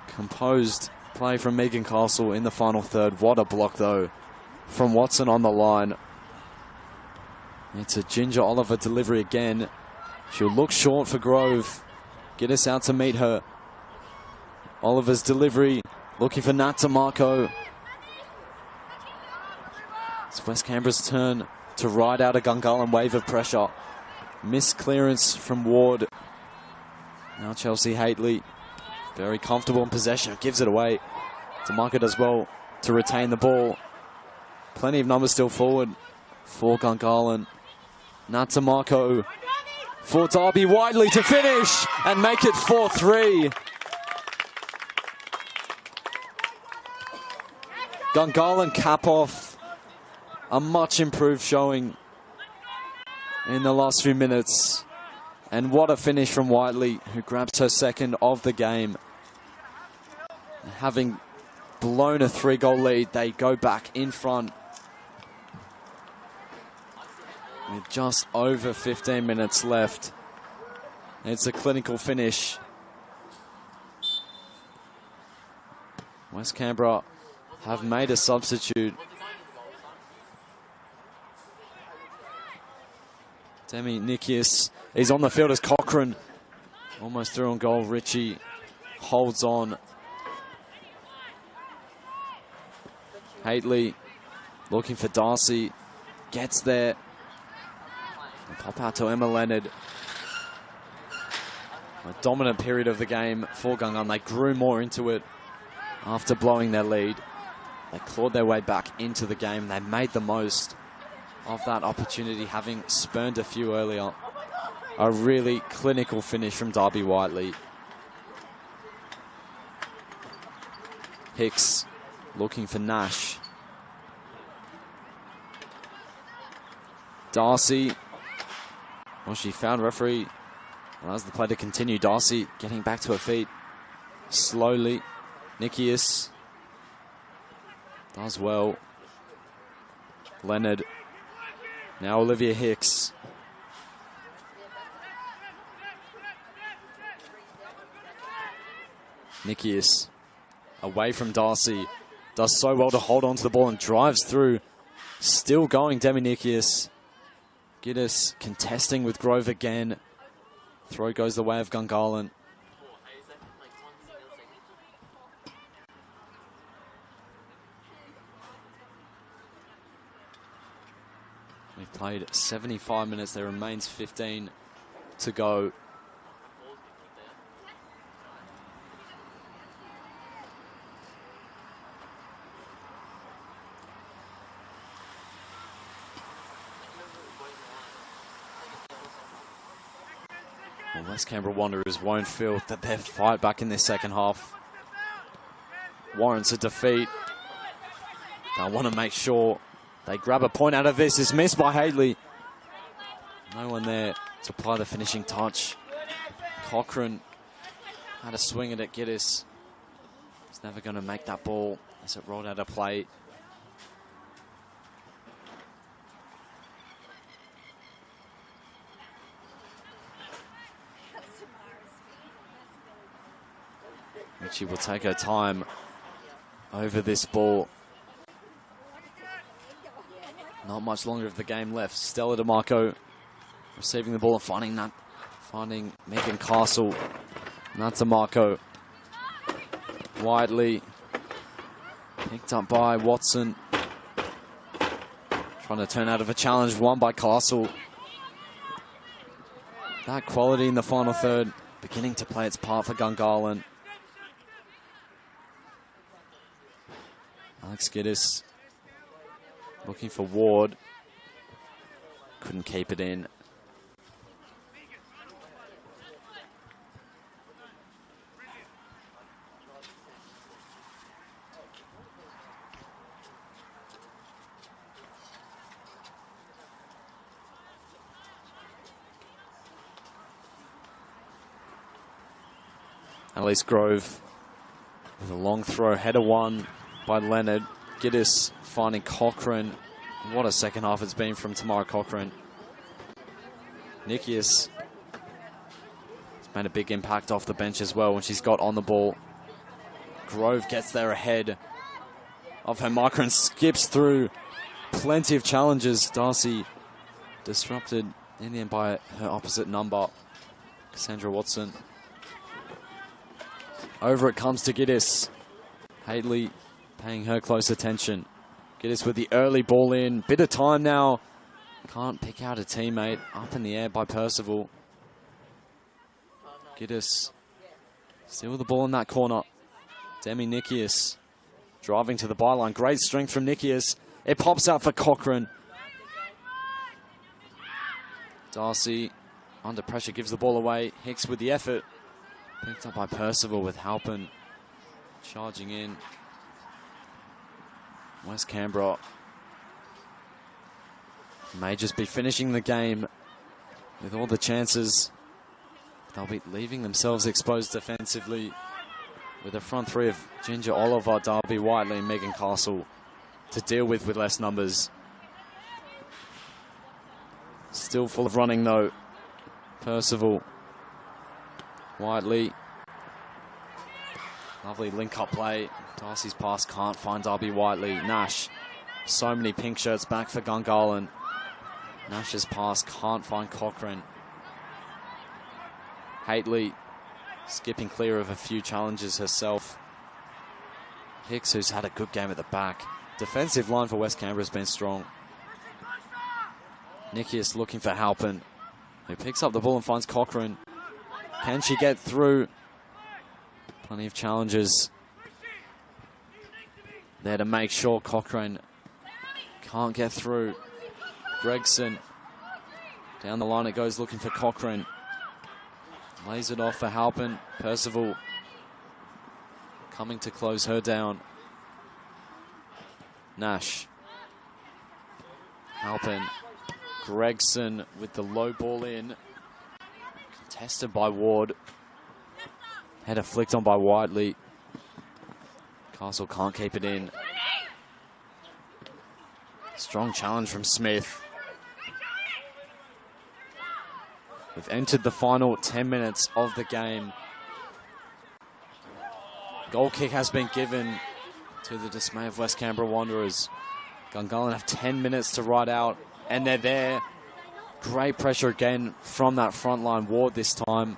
G: Composed play from Megan Castle in the final third. What a block, though, from Watson on the line. It's a Ginger Oliver delivery again. She'll look short for Grove. Get us out to meet her. Oliver's delivery. Looking for Nat DeMarco. It's West Canberra's turn to ride out a Gungahlin wave of pressure. Missed clearance from Ward. Now Chelsea Hadley. Very comfortable in possession. Gives it away. DeMarco does well to retain the ball. Plenty of numbers still forward for Gungahlin. Nat DeMarco for Darby Whiteley to finish and make it 4-3. Gungahlin cap off a much improved showing in the last few minutes. And what a finish from Whiteley, who grabs her second of the game. Having blown a 3-goal lead, they go back in front with just over 15 minutes left. It's a clinical finish. West Canberra have made a substitute. Demi Nikias is on the field as Cochrane almost through on goal. Ritchie holds on. Haitley looking for Darcy, gets there. And pop out to Emma Leonard. A dominant period of the game for Gungahlin. They grew more into it after blowing their lead. They clawed their way back into the game. They made the most of that opportunity, having spurned a few earlier. A really clinical finish from Darby Whiteley. Hicks looking for Nash. Darcy. Well, she found referee. Allows the play to continue. Darcy getting back to her feet slowly. Nikias does well. Leonard. Now Olivia Hicks. Nikias away from Darcy. Does so well to hold on to the ball and drives through. Still going, Demi Nikias. Giddis contesting with Grove again. Throw goes the way of Gungahlin. We've played 75 minutes. There remains 15 to go. Well, West Canberra Wanderers won't feel that their fight back in this second half warrants a defeat. They want to make sure they grab a point out of this. It's missed by Haitley. No one there to apply the finishing touch. Cochrane had a swing at it. Giddis is never going to make that ball as it rolled out of play. Ritchie will take her time over this ball. Not much longer of the game left. Stella DeMarco receiving the ball and finding Megan Castle. Not DeMarco. Whiteley picked up by Watson. Trying to turn out of a challenge won by Castle. That quality in the final third beginning to play its part for Gungahlin. Alex Giddis looking for Ward. Couldn't keep it in. Elise Grove with a long throw, header one by Leonard. Giddis finding Cochrane. What a second half it's been from Tamara Cochrane. Nikias has made a big impact off the bench as well when she's got on the ball. Grove gets there ahead of her marker and skips through. Plenty of challenges. Darcy disrupted in the end by her opposite number, Cassandra Watson. Over it comes to Giddis. Haitley paying her close attention. Giddis with the early ball in. Bit of time now. Can't pick out a teammate. Up in the air by Percival. Giddis still with the ball in that corner. Demi Nikias driving to the byline. Great strength from Nikias. It pops out for Cochrane. Darcy under pressure, gives the ball away. Hicks with the effort. Picked up by Percival with Halpin charging in. West Canberra may just be finishing the game with all the chances. They'll be leaving themselves exposed defensively with a front three of Ginger Oliver, Darby Whiteley, and Megan Castle to deal with less numbers. Still full of running though. Percival, Whiteley. Lovely link-up play. Darcy's pass can't find Darby Whiteley. Nash, so many pink shirts back for Gungahlin. Nash's pass can't find Cochrane. Haitley skipping clear of a few challenges herself. Hicks, who's had a good game at the back. Defensive line for West Canberra has been strong. Nikias looking for Halpin, who picks up the ball and finds Cochrane. Can she get through? Plenty of challenges there to make sure Cochrane can't get through. Gregson, down the line it goes, looking for Cochrane. Lays it off for Halpin. Percival coming to close her down. Nash. Halpin. Gregson with the low ball in. Contested by Ward. Header flicked on by Whiteley. Castle can't keep it in. Strong challenge from Smith. We've entered the final 10 minutes of the game. Goal kick has been given to the dismay of West Canberra Wanderers. Gungahlin have 10 minutes to ride out, and they're there. Great pressure again from that front line. Ward this time,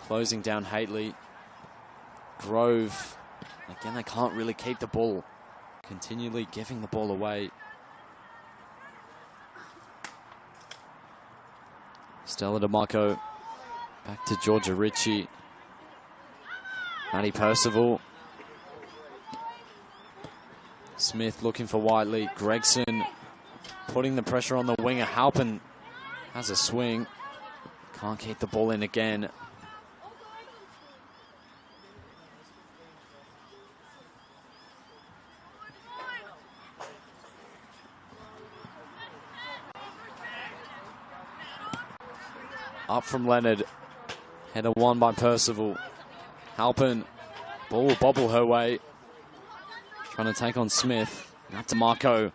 G: closing down Haitley. Grove, again, they can't really keep the ball. Continually giving the ball away. Stella DeMarco back to Georgia Ritchie. Maddie Percival. Smith looking for Whiteley. Gregson putting the pressure on the winger. Halpin has a swing. Can't keep the ball in again. Up from Leonard. Header won by Percival. Halpin. Ball will bobble her way. Trying to take on Smith. Now DeMarco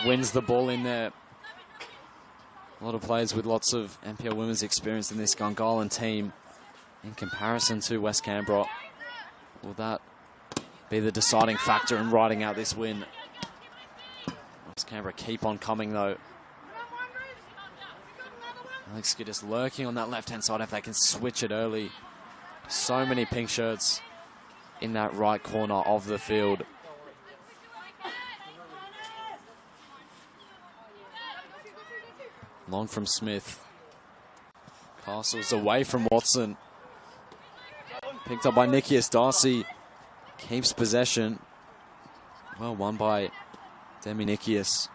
G: wins the ball in there. A lot of players with lots of NPL women's experience in this Gungahlin team in comparison to West Canberra. Will that be the deciding factor in riding out this win? West Canberra keep on coming though. Alex Skidis lurking on that left-hand side if they can switch it early. So many pink shirts in that right corner of the field. Long from Smith. Castle's away from Watson. Picked up by Nikias. Darcy keeps possession. Well won by Demi Nikias.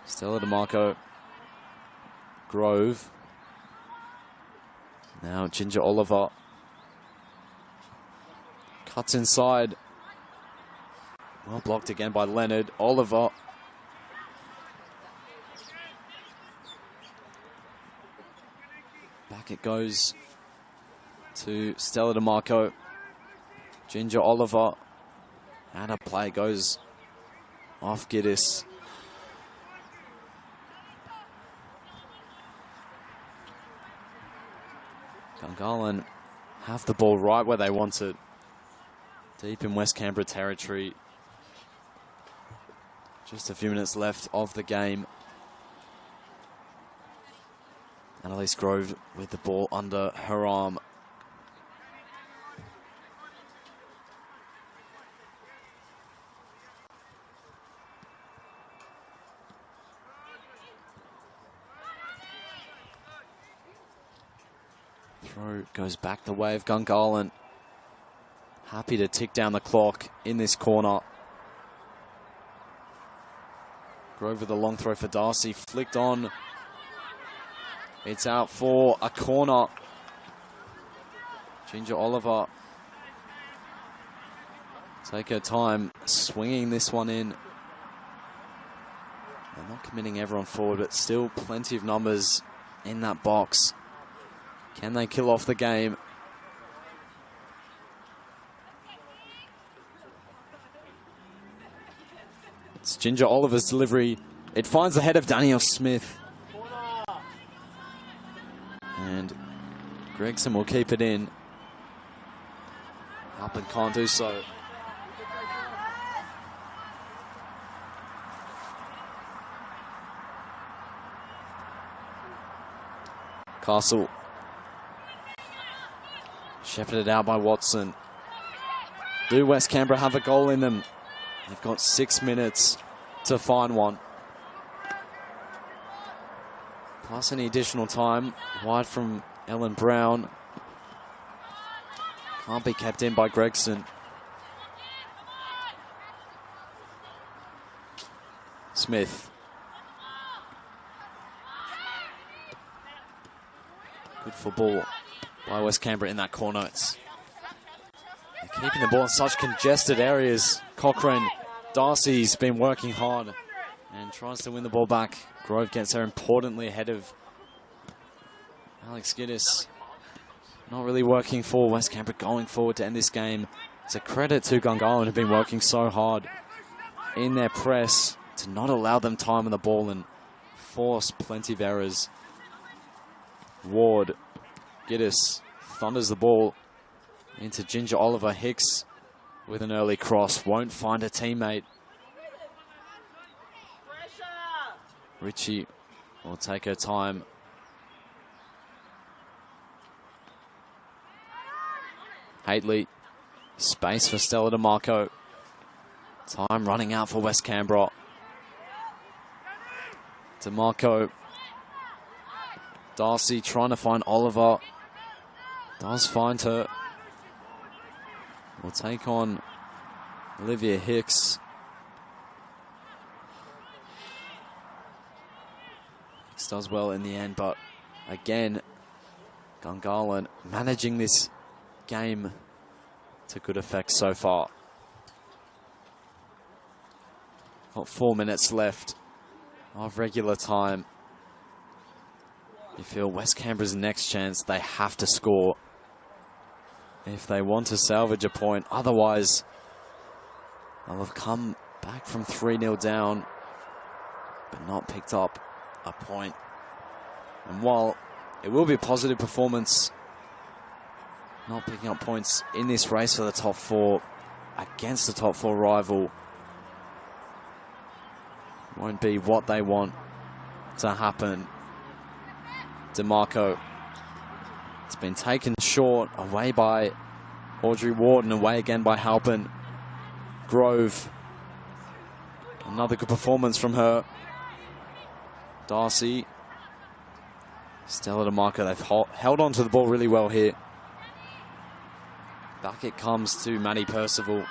G: Stella DeMarco. Grove. Now Ginger Oliver. Cuts inside. Well blocked again by Leonard. Oliver. Back it goes to Stella DeMarco. Ginger Oliver. And a play goes off Giddis. Gungahlin have the ball right where they want it. Deep in West Canberra territory. Just a few minutes left of the game. Annalise Grove with the ball under her arm. Throw goes back the way of Gungahlin. Happy to tick down the clock in this corner. Grove with a long throw for Darcy. Flicked on It's out for a corner. Ginger Oliver take her time swinging this one in. They're not committing everyone forward, but still plenty of numbers in that box. Can they kill off the game? It's Ginger Oliver's delivery. It finds the head of Danielle Smith. And Gregson will keep it in. Halpin can't do so. Castle. Shepherded out by Watson. Do West Canberra have a goal in them? They've got 6 minutes to find one. Plus any additional time. Wide from Ellen Brown. Can't be kept in by Gregson. Smith. Good football by West Canberra in that corner. They're keeping the ball in such congested areas. Cochrane, Darcy's been working hard and tries to win the ball back. Grove gets her importantly ahead of Alex Giddis. Not really working for West Canberra going forward to end this game. It's a credit to Gungahlin, who've been working so hard in their press to not allow them time on the ball and force plenty of errors. Ward, Giddis thunders the ball into Ginger Oliver. Hicks with an early cross, won't find a teammate. Ritchie will take her time. Haitley, space for Stella DeMarco. Time running out for West Canberra. DeMarco. Darcy trying to find Oliver. Does find her. Will take on Olivia Hicks. Hicks does well in the end, but again, Gungahlin managing this game to good effect so far. Got 4 minutes left of regular time. You feel West Canberra's next chance, they have to score if they want to salvage a point. Otherwise, they'll have come back from 3-0 down, but not picked up a point. And while it will be a positive performance, not picking up points in this race for the top four against the top four rival won't be what they want to happen. DeMarco. It's been taken short, away by Audrey Ward and away again by Halpin. Grove. Another good performance from her. Darcy. Stella DeMarco, they've held on to the ball really well here. Back it comes to Maddie Percival.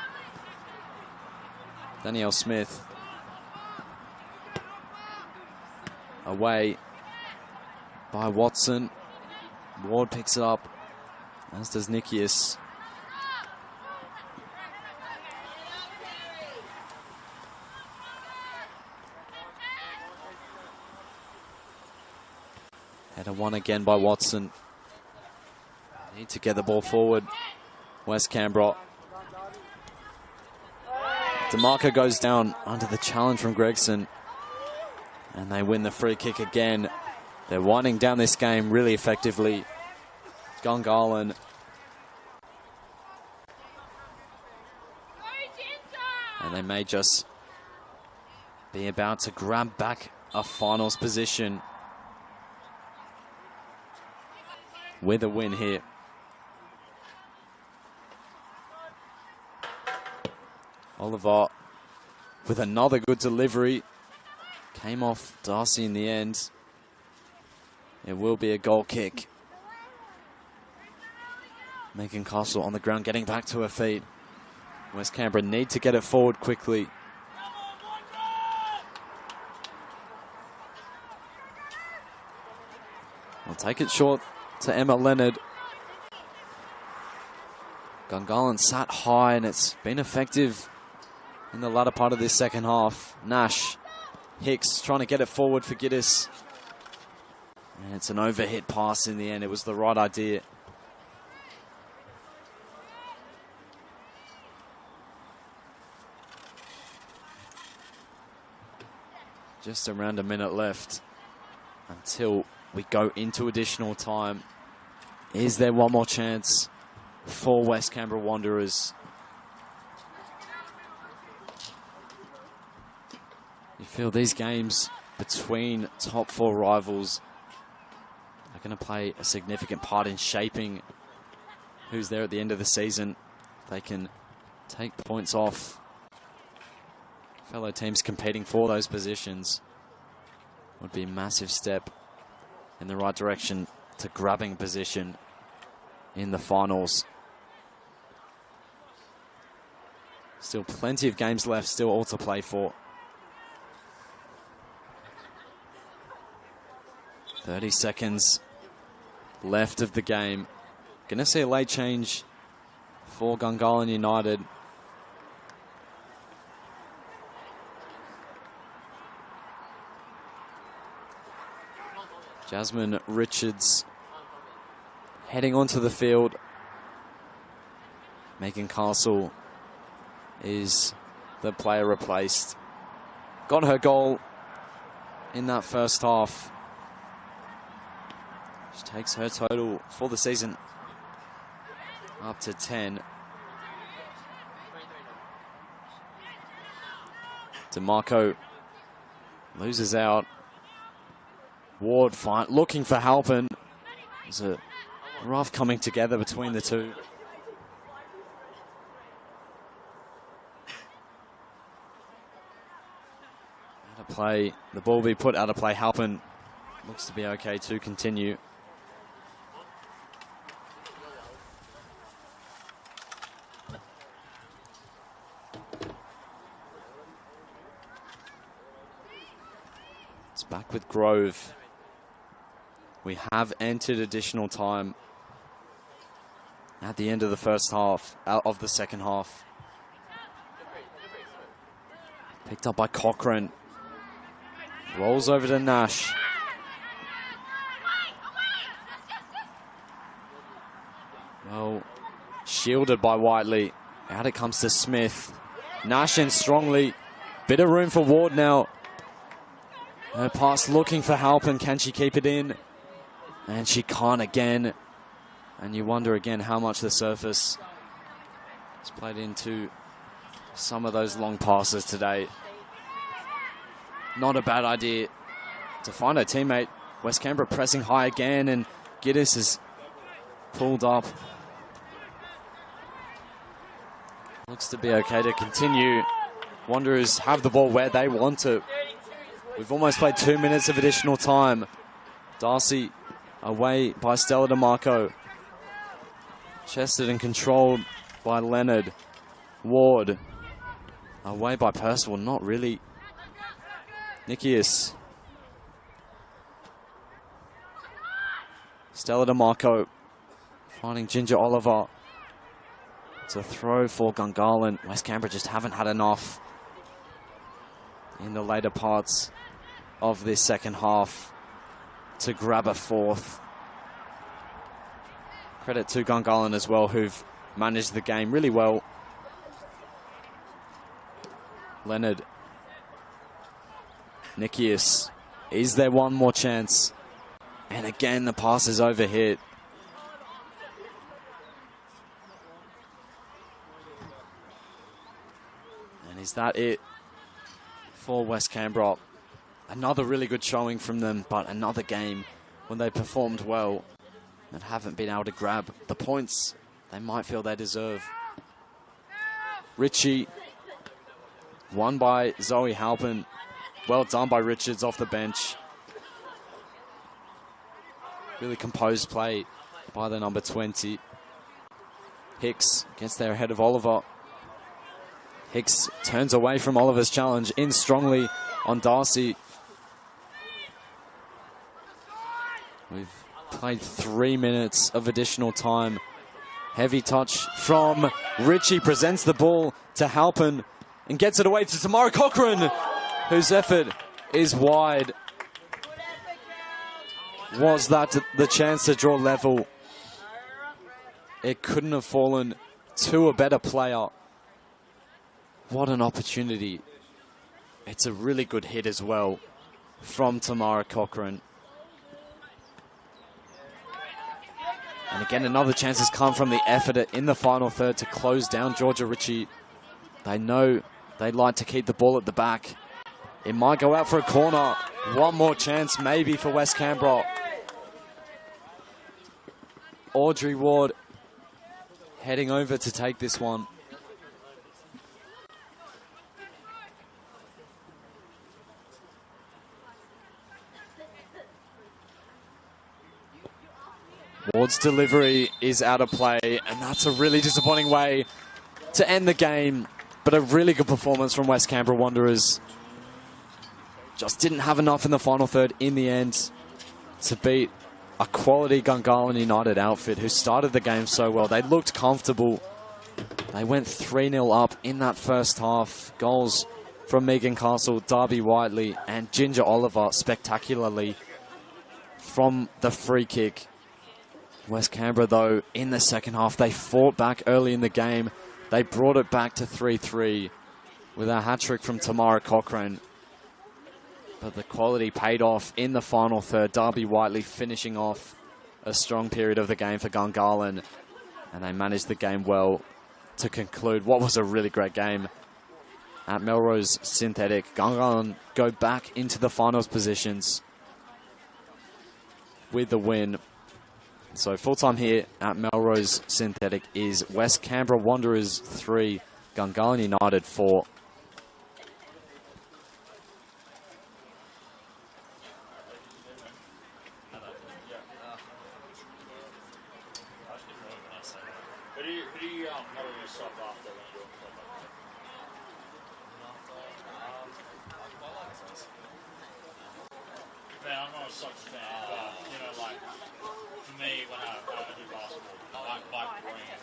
G: Danielle Smith. Away by Watson. Ward picks it up, as does Nikias. Header one again by Watson. Need to get the ball forward. West Canberra. DeMarco goes down under the challenge from Gregson. And they win the free kick again. They're winding down this game really effectively. Gungahlin. And they may just be about to grab back a finals position with a win here. Oliver with another good delivery. Came off Darcy in the end. It will be a goal kick. Megan Castle on the ground, getting back to her feet. West Canberra need to get it forward quickly. They'll take it short to Emma Leonard. Gungahlin sat high and it's been effective in the latter part of this second half. Nash, Hicks trying to get it forward for Giddis. And it's an overhit pass in the end. It was the right idea. Just around a minute left until we go into additional time. Is there one more chance for West Canberra Wanderers? You feel these games between top 4 rivals are going to play a significant part in shaping who's there at the end of the season. They can take points off fellow teams competing for those positions. Would be a massive step in the right direction to grabbing position in the finals. Still plenty of games left, still all to play for. 30 seconds left of the game. Gonna see a late change for Gungahlin United. Jasmine Richards heading onto the field. Megan Castle is the player replaced. Got her goal in that first half. She takes her total for the season up to 10. DeMarco loses out. Ward looking for Halpin. There's a rough coming together between the two. Out of play. The ball be put out of play. Halpin looks to be okay to continue. It's back with Grove. We have entered additional time at the end of the first half, out of the second half. Picked up by Cochrane. Rolls over to Nash. Well, shielded by Whiteley. Out it comes to Smith. Nash in strongly. Bit of room for Ward now. Her pass looking for Halpin. Can she keep it in? And she can't again. And you wonder again how much the surface has played into some of those long passes today. Not a bad idea to find her teammate. West Canberra pressing high again, and Giddis is pulled up. Looks to be okay to continue. Wanderers have the ball where they want to. We've almost played 2 minutes of additional time. Darcy away by Stella DeMarco. Chested and controlled by Leonard. Ward away by Percival, not really. Nikias. Stella DeMarco finding Ginger Oliver. It's a throw for Gungahlin. West Canberra just haven't had enough in the later parts of this second half to grab a fourth. Credit to Gungahlin as well, who've managed the game really well. Leonard. Nikias. Is there one more chance? And again, the pass is overhit. And is that it for West Canberra? Another really good showing from them, but another game when they performed well and haven't been able to grab the points they might feel they deserve. Ritchie, won by Zoe Halpin. Well done by Richards off the bench. Really composed play by the number 20. Hicks gets there ahead of Oliver. Hicks turns away from Oliver's challenge, in strongly on Darcy. We've Played 3 minutes of additional time. Heavy touch from Richie, presents the ball to Halpin and gets it away to Tamara Cochrane, whose effort is wide. Was that the chance to draw level? It couldn't have fallen to a better player. What an opportunity. It's a really good hit as well from Tamara Cochrane. And again, another chance has come from the effort in the final third to close down Georgia Ritchie. They know they like to keep the ball at the back. It might go out for a corner. One more chance maybe for West Canberra. Audrey Ward heading over to take this one. Ward's delivery is out of play, and that's a really disappointing way to end the game. But a really good performance from West Canberra Wanderers. Just didn't have enough in the final third in the end to beat a quality Gungahlin United outfit who started the game so well. They looked comfortable. They went 3-0 up in that first half. Goals from Megan Castle, Darby Whiteley, and Ginger Oliver spectacularly from the free kick. West Canberra, though, in the second half, they fought back early in the game. They brought it back to 3-3 with a hat-trick from Tamara Cochrane. But the quality paid off in the final third. Darby Whiteley finishing off a strong period of the game for Gungahlin. And they managed the game well to conclude what was a really great game at Melrose Synthetic. Gungahlin go back into the finals positions with the win. So full-time here at Melrose Synthetic is West Canberra Wanderers 3, Gungahlin United 4.
B: Who do you model yourself after when you're Man, I'm not a soccer fan, but, you know, like, for me, when I do basketball, I like Green.